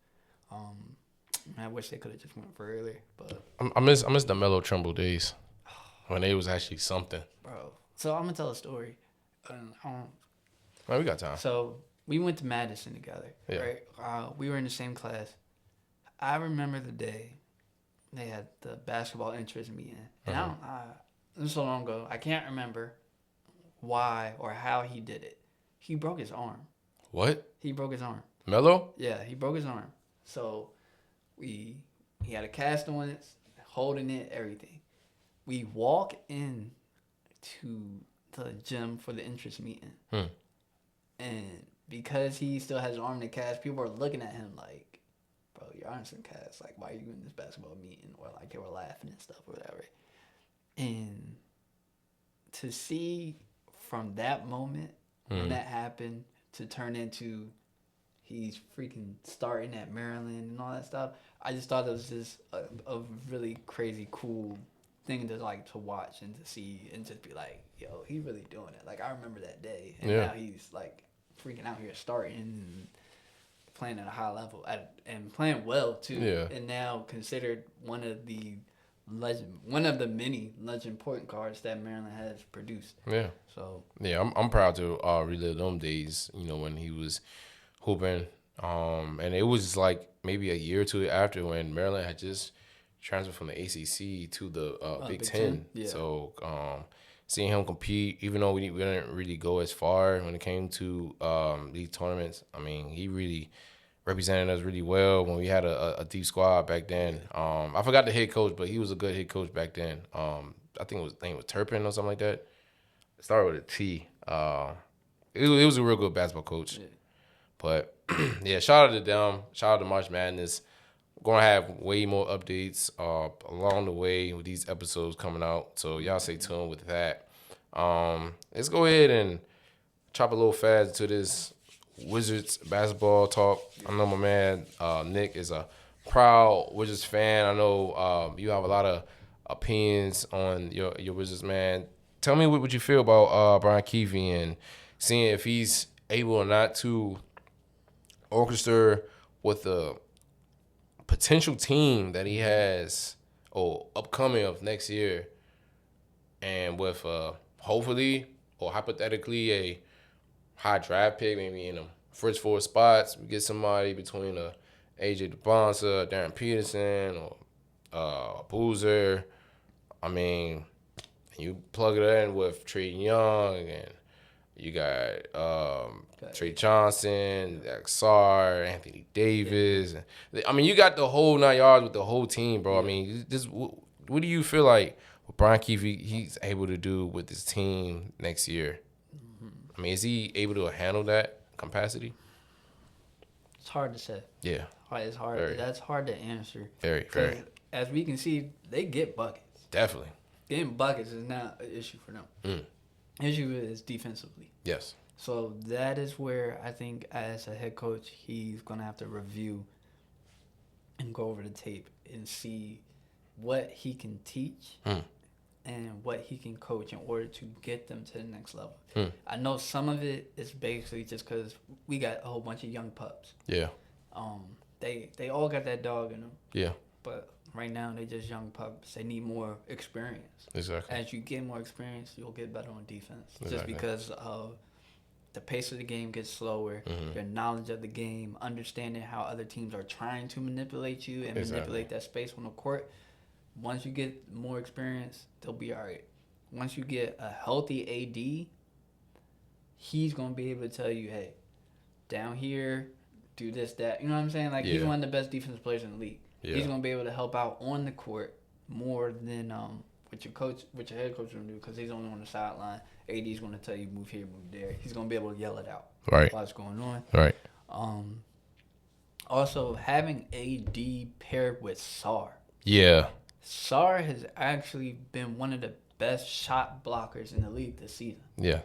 I wish they could have just went further, but I miss the Melo Trimble days when they was actually something. bro. So I'm gonna tell a story. Man, we got time. So we went to Madison together, Yeah. right? We were in the same class. I remember the day they had the basketball interest meeting, and it was so long ago. I can't remember why or how he did it. He broke his arm. What? He broke his arm. Melo? Yeah, he broke his arm. So he had a cast on it, holding it, everything. We walk in to the gym for the interest meeting. And because he still has his arm in the cast, people are looking at him like, bro, your arm's in the cast. Like, why are you in this basketball meeting? Or like they were laughing and stuff or whatever. And to see from that moment when that happened to turn into he's freaking starting at Maryland and all that stuff, I just thought it was just a really crazy cool thing to like to watch and to see and just be like, yo, he's really doing it. Like I remember that day, and now he's like freaking out here starting and playing at a high level and playing well too. Yeah. And now considered one of the many legend point guards that Maryland has produced. Yeah. So Yeah, I'm proud to relive them days. You know, when he was hooping, and it was like maybe a year or two after when Maryland had just transferred from the ACC to the Big Ten. Yeah. So seeing him compete, even though we didn't really go as far when it came to these tournaments, I mean, he really represented us really well when we had a deep squad back then. I forgot the head coach, but he was a good head coach back then. I think his name was Turpin or something like that. It started with a T. It was a real good basketball coach. Yeah. But yeah, shout out to them. Shout out to March Madness. We're gonna have way more updates along the way with these episodes coming out. So y'all stay tuned with that. Let's go ahead and chop a little fast to this Wizards basketball talk. I know my man Nick is a proud Wizards fan. I know you have a lot of opinions on your Wizards, man. Tell me what you feel about Brian Keefe and seeing if he's able or not to orchestrate with the potential team that he has or upcoming of next year, and with hopefully or hypothetically a high draft pick, maybe in the first 4 spots, we get somebody between AJ DeBonsa, Darren Peterson, or Boozer. I mean, you plug it in with Trey Young, and you got Trey Johnson, Xar, Anthony Davis. I mean, you got the whole 9 yards with the whole team, bro. I mean, what do you feel like with Brian Keefe he's able to do with his team next year? I mean, is he able to handle that capacity? It's hard to say. Yeah. It's hard. Very. That's hard to answer. Very, 'Cause very. as we can see, they get buckets. Definitely. Getting buckets is not an issue for them. The issue is defensively. Yes. So that is where I think as a head coach, he's going to have to review and go over the tape and see what he can teach and what he can coach in order to get them to the next level. I know some of it is basically just because we got a whole bunch of young pups. Yeah. They all got that dog in them. Yeah. But right now, they just young pups. They need more experience. Exactly. As you get more experience, you'll get better on defense. Exactly. Just because of the pace of the game gets slower, your knowledge of the game, understanding how other teams are trying to manipulate you and manipulate that space on the court. Once you get more experience, they'll be all right. Once you get a healthy AD, he's going to be able to tell you, hey, down here, do this, that. You know what I'm saying? Like, he's one of the best defensive players in the league. Yeah. He's going to be able to help out on the court more than what your head coach is going to do, because he's only on the sideline. AD's going to tell you, move here, move there. He's going to be able to yell it out. Right. While it's going on. Right. Also, having AD paired with Sar. Yeah. Sarr has actually been one of the best shot blockers in the league this season. Yeah.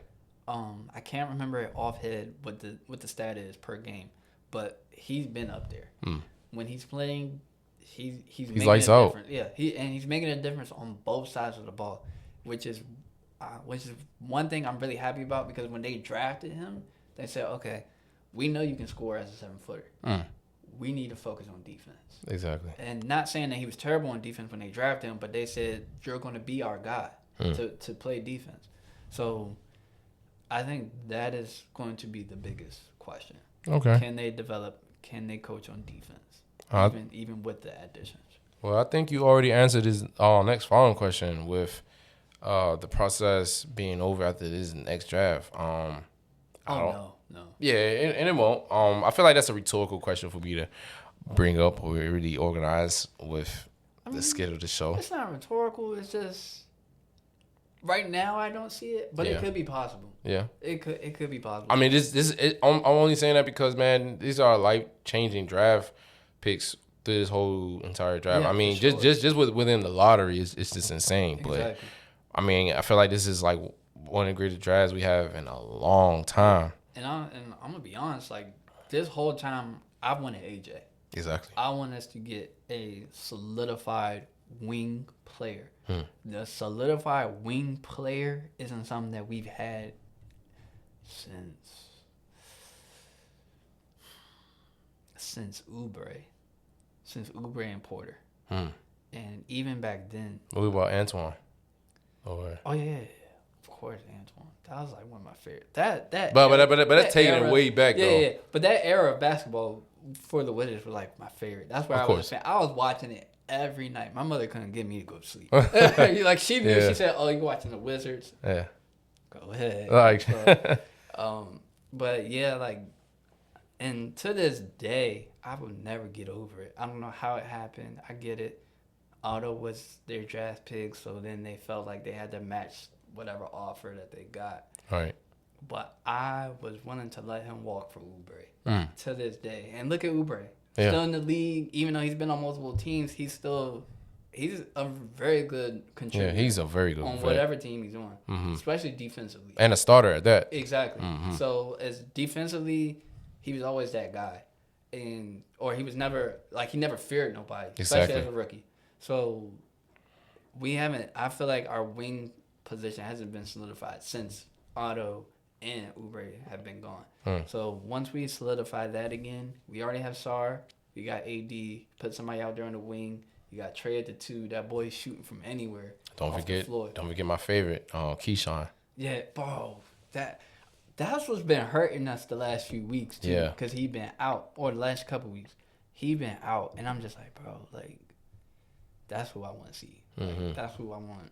I can't remember it offhand what the stat is per game, but he's been up there. When he's playing, he's making lights a out. difference. Yeah, he's making a difference on both sides of the ball, which is one thing I'm really happy about, because when they drafted him, they said, okay, we know you can score as a 7-footer. We need to focus on defense. Exactly. And not saying that he was terrible on defense when they drafted him, but they said, you're going to be our guy to play defense. So I think that is going to be the biggest question. Okay. Can they develop? Can they coach on defense? Even with the additions. Well, I think you already answered this next following question with the process being over after this next draft. No. Yeah, and it won't. I feel like that's a rhetorical question for me to bring up or really organize with the schedule of the show. It's not rhetorical. It's just right now I don't see it, but it could be possible. Yeah, it could be possible. I mean, I'm only saying that because, man, these are life-changing draft picks through this whole entire draft. Yeah, I mean, for sure. just within the lottery, it's just insane. Exactly. But I mean, I feel like this is like one of the greatest drafts we have in a long time. And I'm gonna be honest, like this whole time I wanted AJ. Exactly. I want us to get a solidified wing player. The solidified wing player isn't something that we've had since Oubre and Porter. And even back then. What about Antoine? Oh yeah. Of course, Antoine. That was like one of my favorites. But that's taking it way back though. Yeah. But that era of basketball for the Wizards was like my favorite. That's where I was a fan. I was watching it every night. My mother couldn't get me to go to sleep. Like she knew. Yeah. She said, "Oh, you watching the Wizards? Yeah. Go ahead." Like, but yeah, like, and to this day, I will never get over it. I don't know how it happened. I get it. Otto was their draft pick, so then they felt like they had to match whatever offer that they got. Right. But I was willing to let him walk for Oubre to this day. And look at Oubre. Still in the league, even though he's been on multiple teams, he's a very good contributor. Yeah, he's a very good on whatever team he's on, especially defensively. And a starter at that. Exactly. So as defensively, he was always that guy. Or he was never, like, he never feared nobody, especially as a rookie. So I feel like our wing position hasn't been solidified since Otto and Oubre have been gone. So once we solidify that again, we already have Sarr. We got AD. Put somebody out there on the wing. You got Trey at the 2. That boy's shooting from anywhere. Don't forget my favorite, Keyshawn. Yeah, bro. That's what's been hurting us the last few weeks too. Yeah. Because he been out, or the last couple weeks, he been out, and I'm just like, bro, like, that's who I want to see. Like, that's who I want.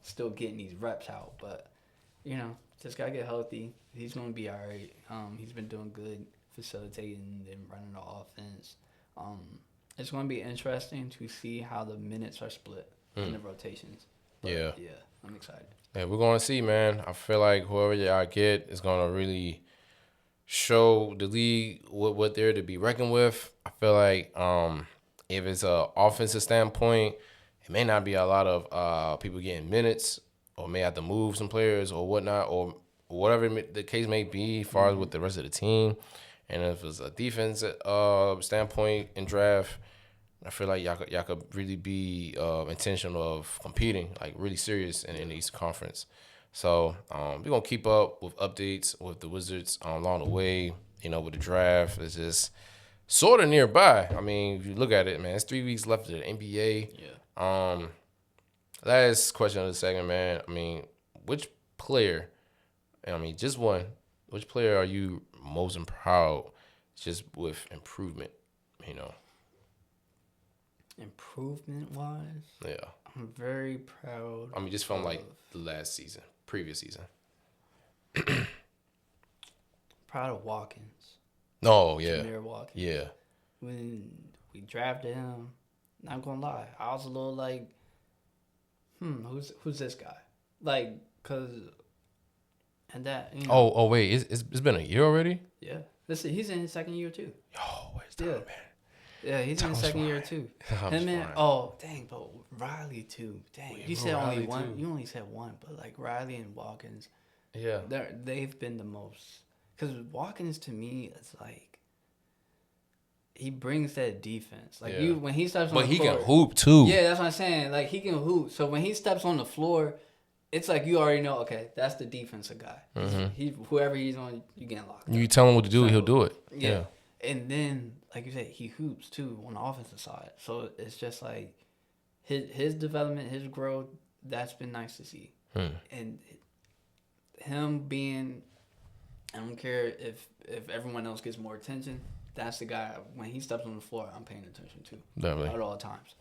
Still getting these reps out, but just gotta get healthy. He's gonna be all right. He's been doing good facilitating and running the offense. It's gonna be interesting to see how the minutes are split in the rotations. But, yeah, I'm excited. Yeah, we're gonna see, man. I feel like whoever y'all get is gonna really show the league what they're to be reckoned with. I feel like if it's a offensive standpoint, it may not be a lot of people getting minutes, or may have to move some players or whatnot, or whatever the case may be as far as with the rest of the team. And if it's a defense standpoint in draft, I feel like y'all could really be intentional of competing, like really serious in the Eastern Conference. So we're going to keep up with updates with the Wizards along the way, with the draft. It's just sort of nearby. I mean, if you look at it, man, it's 3 weeks left of the NBA. Yeah. Last question of the segment, man. I mean, which player, just one, which player are you most proud just with improvement, Improvement-wise? Yeah. I'm very proud. Just from, like, the last season, previous season. Proud of Watkins. Oh, yeah. Jameer Watkins. Yeah. When we drafted him, not gonna lie, I was a little like, who's this guy? Like, cause, and that. Oh, wait, it's been a year already? Yeah, he's in his second year too. Yo, where's time, man? Yeah, he's in his Thomas second year Bryant. too. Thomas Him and Bryant. dang, but Riley too. Dang, Wait, you bro, said only Riley, one. too. You only said one, but like Riley and Watkins, Yeah. they've been the most. Because Watkins to me, it's like he brings that defense. Like Yeah. when he steps on But the he floor, can hoop too. yeah, that's what I'm saying. Like he can hoop. So when he steps on the floor, it's like you already know. Okay, that's the defensive guy. He whoever he's on, you getting locked. You up. tell him what to do, he'll do it. Yeah. And then, like you said, he hoops too on the offensive side. So it's just like his development, his growth. That's been nice to see. And him being, I don't care if everyone else gets more attention. That's the guy. When he steps on the floor, I'm paying attention to Definitely. at all times.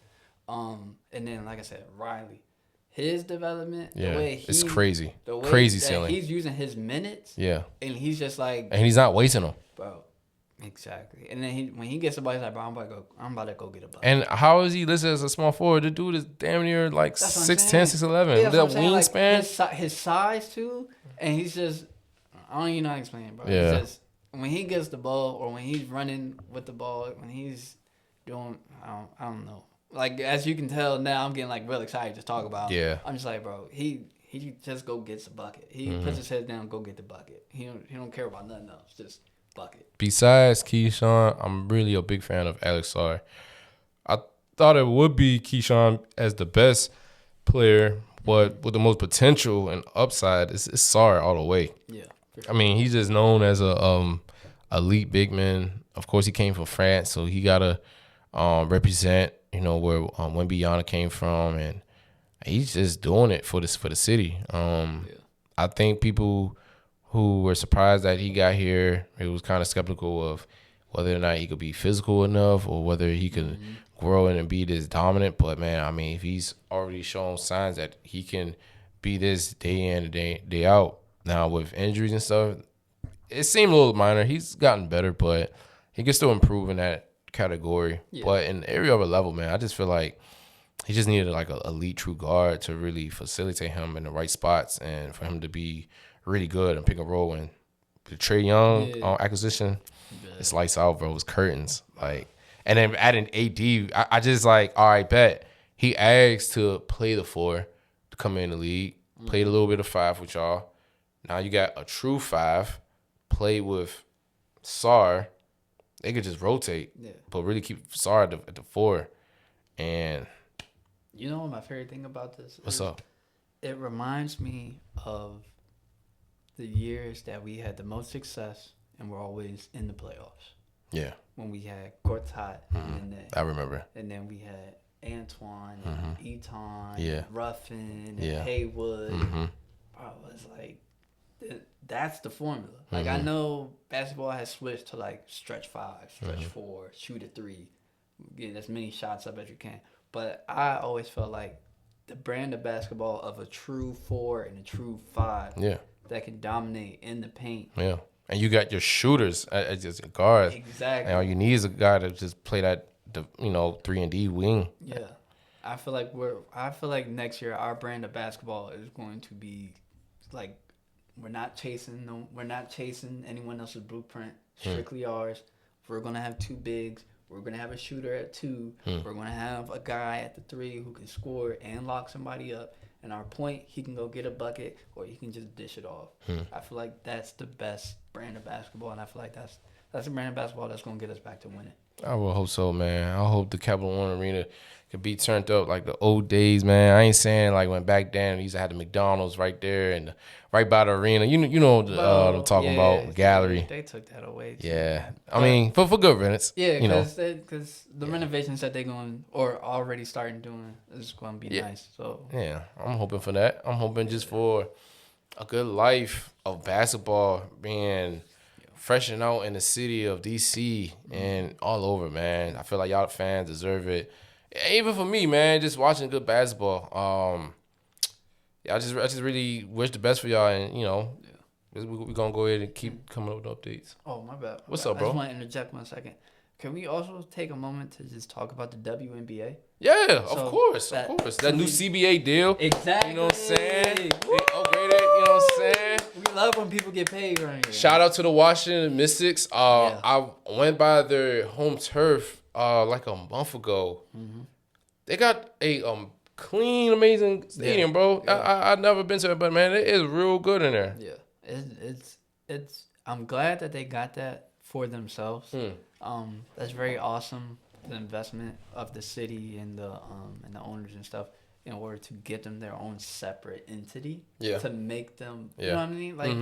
And then, like I said, Riley, his development, Yeah. the way It's crazy. the way Crazy that ceiling. he's using his minutes, Yeah. and he's just like, And he's not wasting them. bro, exactly. And then when he gets the ball, he's like, bro, I'm about to go get a ball. And how is he listed as a small forward? The dude is damn near like That's what I'm 6'10", saying. 6'11". Yeah, That that's what I'm saying, wingspan. like, his size too, and he's just, I don't even know how to explain it, bro. Yeah. It's just, when he gets the ball or when he's running with the ball, when he's doing, I don't know. Like, as you can tell now, I'm getting like real excited to talk about. Yeah. I'm just like, bro, he just go gets a bucket. He puts his head down, go get the bucket. He don't care about nothing else, just bucket. Besides Keyshawn, I'm really a big fan of Alex Sarr. I thought it would be Keyshawn as the best player, but with the most potential and upside, it's Sarr all the way. Yeah. I mean, he's just known as a elite big man. Of course, he came from France, so he gotta represent, where Wembanyama came from, and he's just doing it for the city. I think people who were surprised that he got here, it was kind of skeptical of whether or not he could be physical enough or whether he could grow and be this dominant. But man, I mean, if he's already shown signs that he can be this day in and day out. Now with injuries and stuff, it seemed a little minor. He's gotten better, but he can still improve in that category. Yeah. But in every other level, man, I just feel like he just needed like an elite true guard to really facilitate him in the right spots and for him to be really good and pick and roll. And the Trae Young acquisition, it's lights out, bro. It's curtains. Like, and then adding AD, I just like, all right, bet. He asked to play the 4 to come in the league, played a little bit of 5 with y'all. Now you got a true 5, play with Sarr. They could just rotate, but really keep Sarr at the 4. And you know what my favorite thing about this what's is? up? It reminds me of the years that we had the most success and we're always in the playoffs. Yeah. When we had Gortat and I remember. and then we had Antoine and Eton, Yeah. and Ruffin and Yeah. Haywood. Bro, it's like that's the formula. Like I know basketball has switched to like stretch 5, stretch 4, shoot a 3, get as many shots up as you can. But I always felt like the brand of basketball of a true 4 and a true 5 that can dominate in the paint. Yeah. And you got your shooters as just guards. Exactly. And all you need is a guy to just play that, 3-and-D wing. Yeah. I feel like next year our brand of basketball is going to be like we're not chasing anyone else's blueprint, strictly ours. We're gonna have 2 bigs. We're gonna have a shooter at 2. We're gonna have a guy at the 3 who can score and lock somebody up. And our point, he can go get a bucket or he can just dish it off. I feel like that's the best brand of basketball, and I feel like that's the brand of basketball that's gonna get us back to winning. I will hope so, man. I hope the Capital One Arena could be turned up like the old days, man. I ain't saying like when back then we used to have the McDonald's right there and right by the arena. You know what I'm talking about, gallery. They took that away. Too. Yeah, I mean for good riddance. Yeah, because the renovations that they're going or already starting doing is going to be nice. So yeah, I'm hoping for that. I'm hoping just for a good life of basketball being freshen out in the city of DC and all over, man. I feel like y'all fans deserve it. Even for me, man, just watching good basketball. I just really wish the best for y'all, and we're gonna go ahead and keep coming up with updates. Oh, my bad. What's up, bro? I just want to interject 1 second. Can we also take a moment to just talk about the WNBA? Yeah, So of course. That new CBA deal. Exactly. You know what I'm saying? They upgraded, you know what I'm saying? We love when people get paid right here. Shout out to the Washington Mystics. I went by their home turf like a month ago. They got a clean, amazing stadium, bro. I've never been to it, but man, it is real good in there. Yeah, it's. I'm glad that they got that for themselves. That's very awesome. The investment of the city and the owners and stuff in order to get them their own separate entity. Yeah. To make them, you know what I mean? Like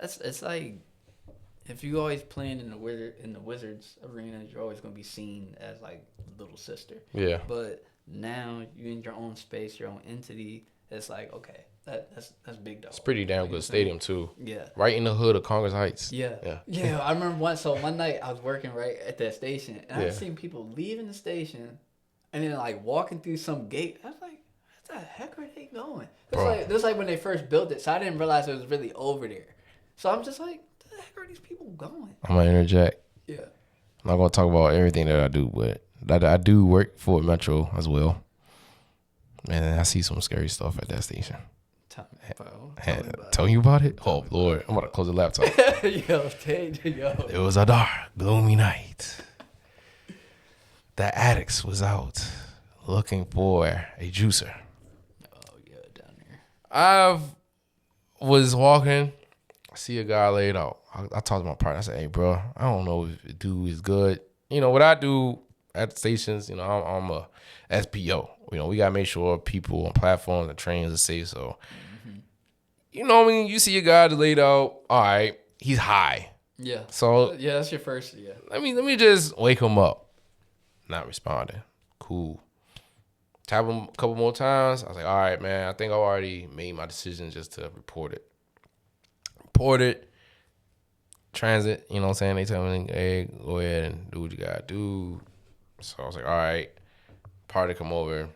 it's like if you always playing in the Wizards arena, you're always gonna be seen as like little sister. Yeah. But now you in your own space, your own entity. It's like okay, that's big dog. It's pretty damn good stadium too. Yeah. Right in the hood of Congress Heights. Yeah. I remember one night I was working right at that station, and I seen people leaving the station, and then like walking through some gate. I was like, "What the heck are they going?" It was like when they first built it, so I didn't realize it was really over there. So I'm just like, "What the heck are these people going?" I'm gonna interject. Yeah. I'm not gonna talk about everything that I do, but I do work for Metro as well, and I see some scary stuff at that station. Tell you about it? Oh Lord, I'm about to close the laptop. It was a dark, gloomy night. The addicts was out looking for a juicer. Oh yeah, down there. I was walking, I see a guy laid out. I talked to my partner. I said, "Hey, bro, I don't know if the dude is good. You know what I do at the stations. You know, I'm a SPO. You know, we gotta make sure people on platforms and trains are safe. So, you know, when you see a guy that laid out, all right, he's high. Yeah. So yeah, that's your first. Yeah. Let me just wake him up. Not responding. Cool. Tap him a couple more times. I was like, all right, man, I think I already made my decision just to report it. Report it. Transit, you know what I'm saying? They tell me, hey, go ahead and do what you gotta do. So I was like, all right. Party come over.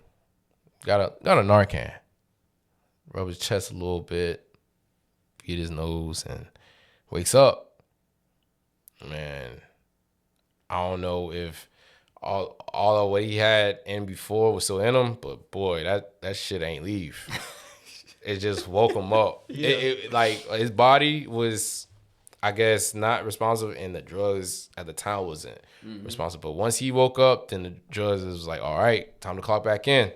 Got a Narcan. Rub his chest a little bit. Beat his nose and wakes up. Man, I don't know if all of what he had in before was still in him, but boy, that shit ain't leave. It just woke him up. Yeah. It like his body was, I guess, not responsive, and the drugs at the time wasn't responsible. But once he woke up, then the drugs was like, all right, time to clock back in.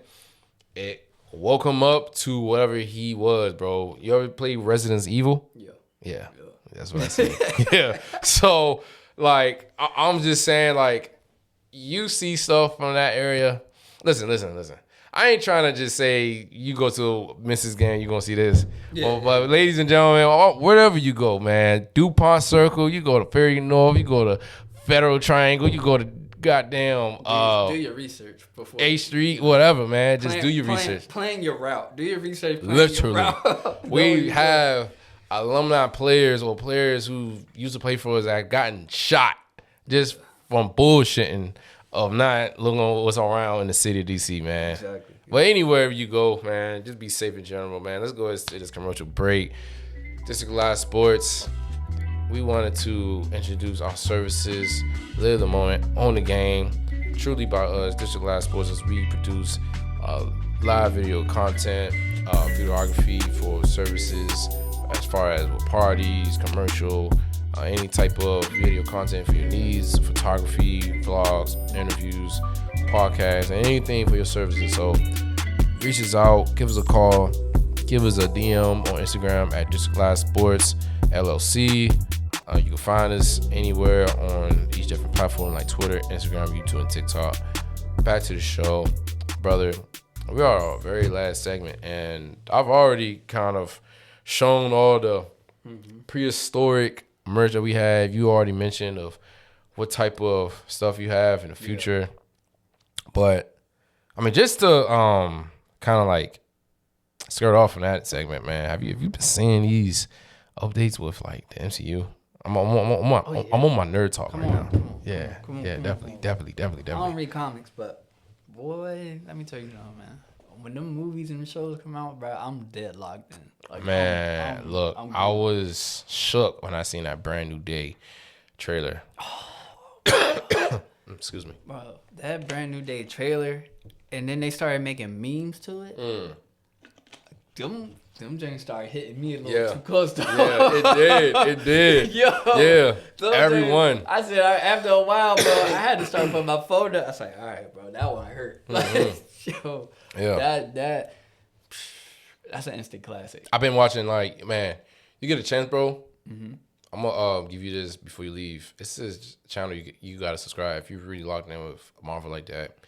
It woke him up to whatever he was, bro. You ever play Resident Evil? Yeah. That's what I say. Yeah. So, like, I'm just saying, like, you see stuff from that area. Listen. I ain't trying to just say you go to Mrs. Gang, you're going to see this. Yeah. But ladies and gentlemen, wherever you go, man, DuPont Circle, you go to Ferry North, you go to Federal Triangle, you go to goddamn do your research before A Street, whatever, man. Just do your research. Plan your route. Do your research. Literally. Your route. We have alumni players or players who used to play for us that have gotten shot just from bullshitting of not looking at what's around in the city of DC, man. Exactly. But anywhere you go, man, just be safe in general, man. Let's go to this commercial break. District Live Sports. We wanted to introduce our services, live the moment, own the game, truly by us, District Live Sports, as we produce live video content, videography for services as far as with parties, commercial, any type of video content for your needs, photography, vlogs, interviews, podcasts, anything for your services. So reach us out, give us a call, give us a DM on Instagram at District Live Sports LLC. You can find us anywhere on these different platforms like Twitter, Instagram, YouTube, and TikTok. Back to the show, brother. We are our very last segment, and I've already kind of shown all the prehistoric merch that we have. You already mentioned of what type of stuff you have in the future. Yeah. But, I mean, just to kind of like skirt off from that segment, man, have you been seeing these updates with like the MCU? I'm on my nerd talk right now. Come on, definitely. I don't read comics, but boy, let me tell you something, man. When them movies and shows come out, bro, I'm dead locked in. Like, man, I was shook when I seen that Brand New Day trailer. Excuse me. Bro, that Brand New Day trailer, and then they started making memes to it. them James started hitting me a little Yeah. too close to Yeah, it did. Yo, Yeah, those everyone. James- I said after a while, bro, I had to start putting my phone down. I was like, all right, bro, that one hurt. Like, yo, Yeah. that's an instant classic. I've been watching, like, man, you get a chance, bro. Mm-hmm. I'm gonna give you this before you leave. This is a channel you gotta subscribe if you're really locked in with Marvel like that.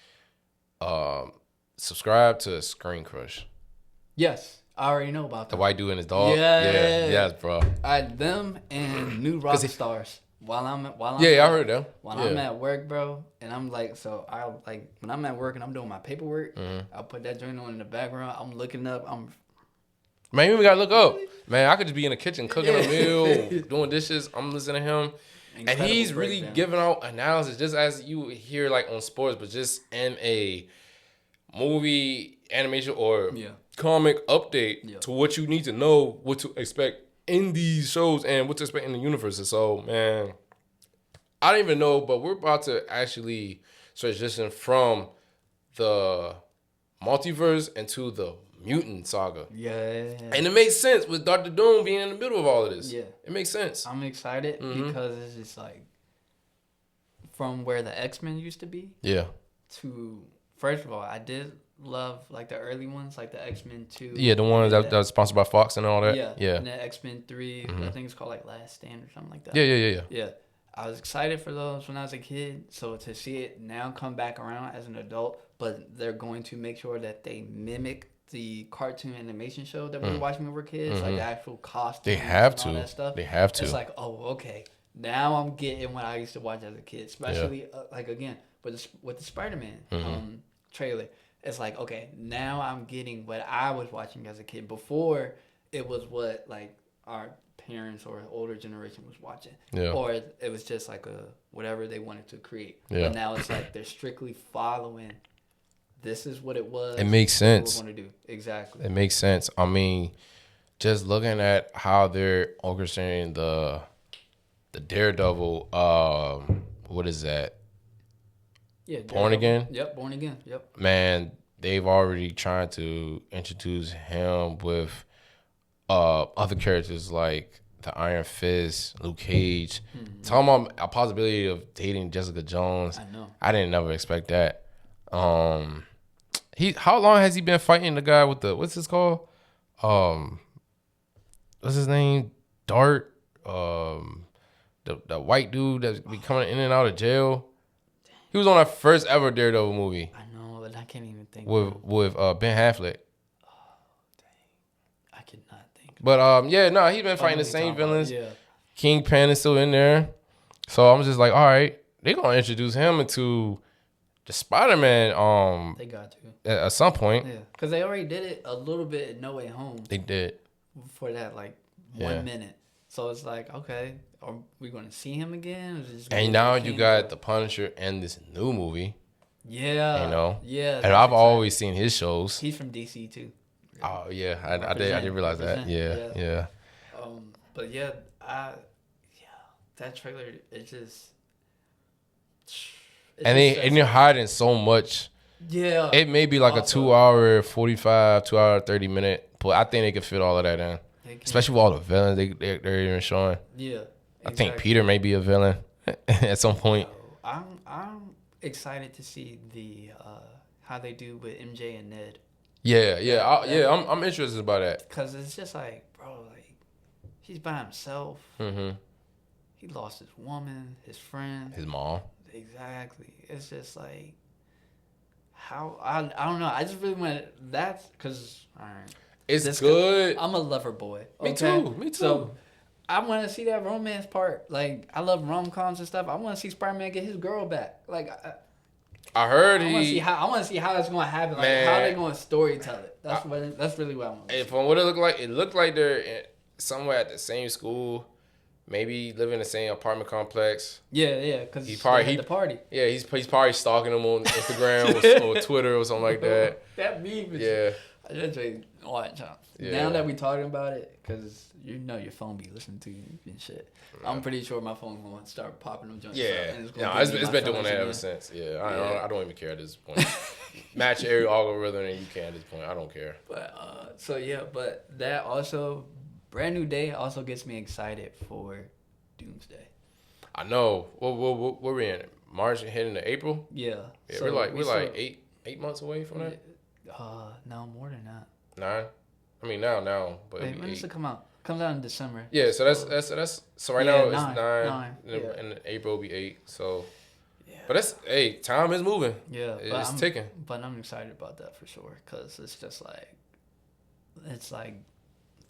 Subscribe to Screen Crush. Yes, I already know about The that. white dude and his dog. Yeah. Yes, bro. Them and New Rock Stars. While I'm Yeah, I heard that. While I'm at work, bro, and I'm like, so I like when I'm at work and I'm doing my paperwork, I'll put that joint on in the background. I'm looking up. Man, you even gotta look up. Man, I could just be in the kitchen cooking a meal, doing dishes. I'm listening to him. And he's really giving out analysis just as you hear like on sports, but just in a movie, animation, or comic update to what you need to know, what to expect in these shows and what to expect in the universe. So, man, I don't even know, but we're about to actually transition from the multiverse into the mutant saga. Yeah. And it makes sense with Dr. Doom being in the middle of all of this. Yeah. It makes sense. I'm excited because it's just like from where the X-Men used to be. Yeah. To first of all, I did love like the early ones, like the X-Men 2. Yeah, the one that was sponsored by Fox and all that. Yeah. And the X-Men 3, I think it's called like Last Stand or something like that. Yeah. Yeah. I was excited for those when I was a kid. So to see it now come back around as an adult, but they're going to make sure that they mimic the cartoon animation show that we were watching when we were kids, like the actual costumes. They have and all to. that stuff. They have to. It's like, oh, okay. Now I'm getting what I used to watch as a kid, especially like again with the Spider-Man trailer. It's like, okay, now I'm getting what I was watching as a kid. Before it was what like our parents or older generation was watching, or it was just like whatever they wanted to create. But now it's like they're strictly following. This is what it was. It makes sense. What we're gonna do exactly. It makes sense. I mean, just looking at how they're orchestrating the Daredevil. What is that? Yeah, Born Again. Yep, Born Again. Yep. Man, they've already tried to introduce him with other characters like the Iron Fist, Luke Cage. Talking about a possibility of dating Jessica Jones. I know. I didn't never expect that. How long has he been fighting the guy with the what's his called? What's his name? Dart. The white dude that's be coming in and out of jail. He was on our first ever Daredevil movie. I know, but I can't even think. With Ben Affleck. I could not think. But he's been fighting the same villains. Yeah. Kingpin is still in there. So I'm just like, all right, they're gonna introduce him into the Spider-Man They got to. at some point. Yeah, because they already did it a little bit in No Way Home They did. for that like 1 minute. So it's like, okay, are we going to see him again? Or is it just gonna And be now like you King? got the Punisher in this new movie. Yeah. You know? Yeah. And that's I've exciting. always seen his shows. He's from DC too. Oh yeah, I did realize that. Yeah. But that trailer, it just. And you're hiding so much. Yeah. It may be like a 2 hour 45, 2 hour 30 minute, but I think they could fit all of that in. Especially with all the villains they're even showing. Yeah. Exactly. I think Peter may be a villain at some point. I'm excited to see the how they do with MJ and Ned. I'm interested about that. Cause it's just like, bro, like he's by himself. Mm-hmm. He lost his woman, his friend, his mom. Exactly. It's just like how I don't know. I just really want that's because all right. It's good. I'm a lover boy. Me too. So I want to see that romance part. Like I love rom-coms and stuff. I want to see Spider-Man get his girl back. Like I heard I want to see how it's going to happen. Like how they going to story tell it. That's really what I want. From what it looked like they're somewhere at the same school. Maybe live in the same apartment complex. Yeah, because he probably the party. Yeah, he's probably stalking them on Instagram or Twitter or something like that. That meme is That joint, watch out. Yeah. Now that we talking about it, because you know your phone be listening to you and shit. I'm pretty sure my phone going to start popping them joints up. Yeah, And it's it's been doing that ever since. Yeah, I don't even care at this point. Match every algorithm and you can at this point. I don't care. But so yeah, but that also, Brand New Day also gets me excited for Doomsday. I know. What we're in March and heading to April. Yeah. Yeah, so we're like 8 months away from that. No, more than that. 9. I mean now, but Wait, when does it come out? Comes out in December. Yeah, so that's so right Yeah, now it's 9 yeah. and April will be 8. So, Yeah. but time is moving. Yeah, It's ticking. But I'm excited about that for sure, because it's just like, it's like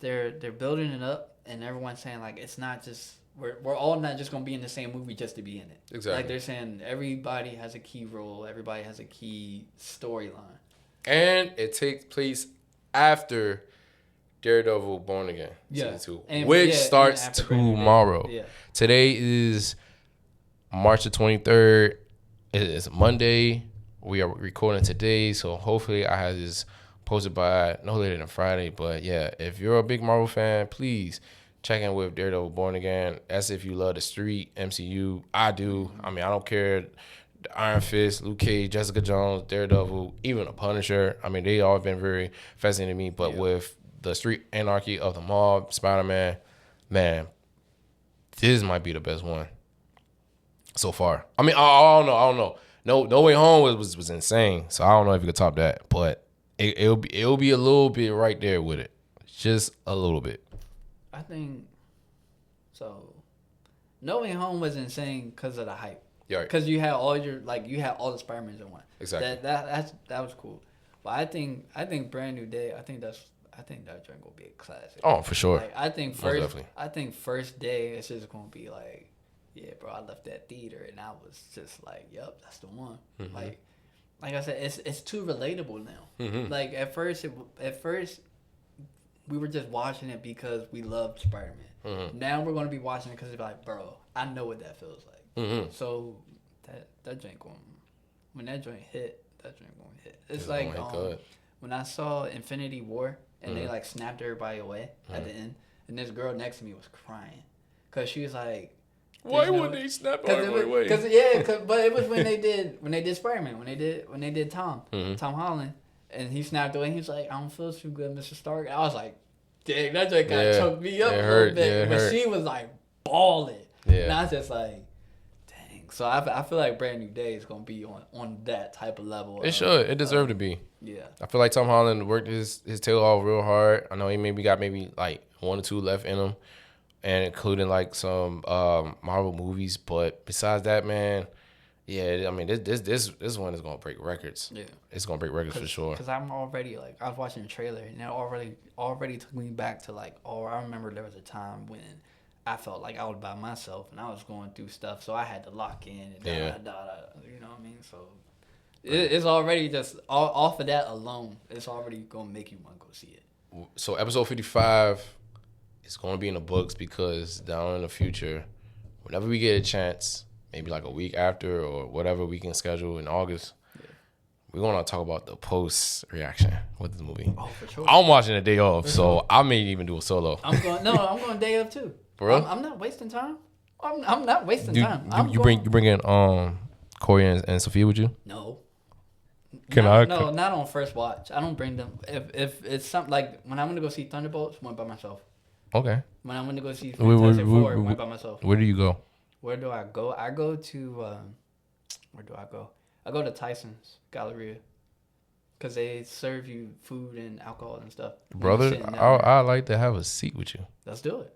they're building it up, and everyone's saying like it's not just we're all not just gonna be in the same movie just to be in it. Exactly. Like they're saying everybody has a key role, everybody has a key storyline, and it takes place after Daredevil Born Again season 2, and, which starts after Brand New Day. tomorrow. Yeah. Today is March the 23rd. It is Monday. We are recording today, so hopefully I have this posted by no later than Friday. But yeah, if you're a big Marvel fan, please check in with Daredevil Born Again. As if you love the street MCU. I do. I mean, I don't care. Iron Fist, Luke Cage, Jessica Jones, Daredevil, even the Punisher. I mean, they all have been very fascinating to me. But with the street anarchy of the mob, Spider-Man, man, this might be the best one so far. I mean, I don't know. No Way Home was insane. So I don't know if you could top that, but it'll be a little bit right there with it, just a little bit. I think so. No Way Home was insane because of the hype. Yeah, because you had all the Spider-Mans in one. Exactly. That was cool. But I think Brand New Day. I think that joint gonna be a classic. Oh, for sure. Like, I think first day it's just gonna be like, yeah, bro. I left that theater and I was just like, yep, that's the one. Mm-hmm. Like I said, it's too relatable now. Mm-hmm. Like at first we were just watching it because we loved Spider-Man. Mm-hmm. Now we're gonna be watching it because it's like, bro, I know what that feels like. Mm-hmm. So that joint going, when that joint hit, It's like when I saw Infinity War and they like snapped everybody away at the end, and this girl next to me was crying because she was like, "Why would they snap everybody away?" But it was when they did Spider-Man, when they did Tom Holland, and he snapped away. And he was like, "I don't feel too good, Mr. Stark." And I was like, "Dang, that joint kind of choked me up a little bit." But she was like bawling, and I was just like, so I feel like Brand New Day is gonna be on that type of level. It should. It deserved to be. Yeah. I feel like Tom Holland worked his tail off real hard. I know he got like 1 or 2 left in him, and including like some Marvel movies. But besides that, man, yeah, I mean this one is gonna break records. Yeah, it's gonna break records for sure. Because I'm already like, I was watching the trailer and it already took me back to like, I remember there was a time when I felt like I was by myself and I was going through stuff, so I had to lock in and you know what I mean? So it's already just off of that alone, it's already gonna make you want to go see it. So episode 55 is gonna be in the books because down in the future, whenever we get a chance, maybe like a week after or whatever we can schedule in August, we're gonna talk about the post reaction with the movie. Oh, for sure. I'm watching the day off, so I may even do a solo. I'm going day off too. Bro, I'm not wasting time. I'm not wasting time. You bring in Corey and Sophia with you? No. No, not on first watch. I don't bring them. If it's something like when I'm gonna go see Thunderbolts, went by myself. Okay. When I'm gonna go see Fantastic Four, went by myself. Where do you go? Where do I go? I go to where do I go? I go to Tyson's Galleria. Because they serve you food and alcohol and stuff. Brother, I'd like to have a seat with you. Let's do it.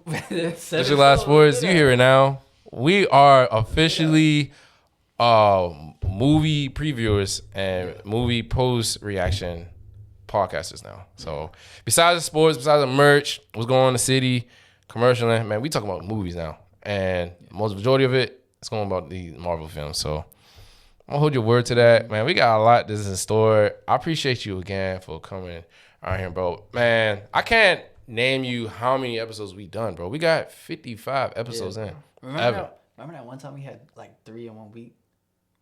That's your last words. You hear it now. We are officially movie previewers and movie post reaction podcasters now. So besides the sports, besides the merch, what's going on in the city, commercialing, man, we talking about movies now. And most majority of it is going about the Marvel films. So I'm gonna hold your word to that, man. We got a lot that's in store. I appreciate you again for coming out here, bro. Man, I can't name you how many episodes we done, bro. We got 55 episodes in. Remember that one time we had like 3 in 1 week?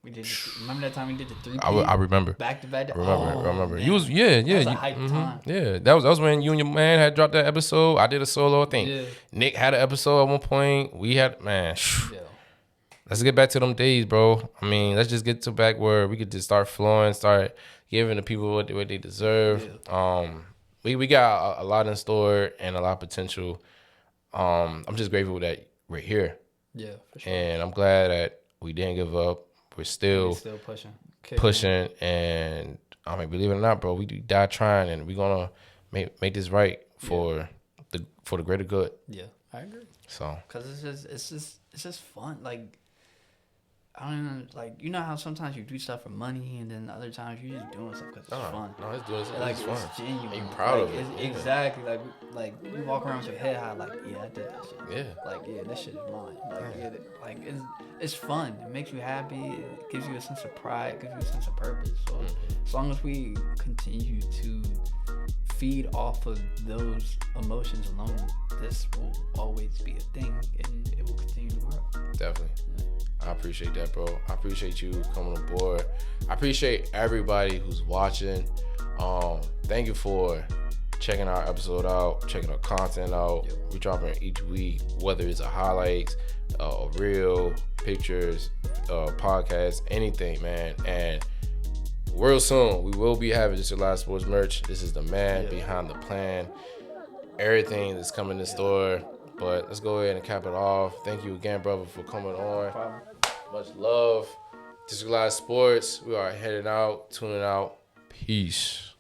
We did. Remember that time we did the 3 I remember. back to back. I remember. Man. You was yeah. That was a hype time. Yeah, that was when you and your man had dropped that episode. I did a solo thing. Yeah. Nick had an episode at one point. We had Yeah. Let's get back to them days, bro. I mean, let's just get to back where we could just start flowing, start giving the people what they deserve. Yeah. We got a lot in store and a lot of potential. I'm just grateful that we're here, Yeah, for sure. and I'm glad that we didn't give up. We're still pushing. And I mean, believe it or not, bro, we died trying, and we're gonna make this right for the greater good. Yeah, I agree. So, Cause it's just fun. Like, I don't even like, you know how sometimes you do stuff for money, and then other times you're just doing stuff because it's fun. No, it's doing Like, it's fun. it's genuine. And you proud like, of it. It's, exactly. Like you walk around with your head high. Like, yeah, I did that shit. Yeah. Like, yeah, this shit is mine. Like, it's fun. It makes you happy. It gives you a sense of pride. It gives you a sense of purpose. So as long as we continue to feed off of those emotions alone, this will always be a thing, and it will continue to grow. Definitely. I appreciate that, bro. I appreciate you coming aboard. I appreciate everybody who's watching. Thank you for checking our episode out, checking our content out. Yep. We're dropping each week, whether it's a highlights, a reel, pictures, podcast, anything, man. And real soon, we will be having Just Your Live Sports merch. This is the man behind the plan. Everything that's coming in the store. But let's go ahead and cap it off. Thank you again, brother, for coming on. No problem. Much love. Just Your Live Sports. We are heading out, tuning out. Peace.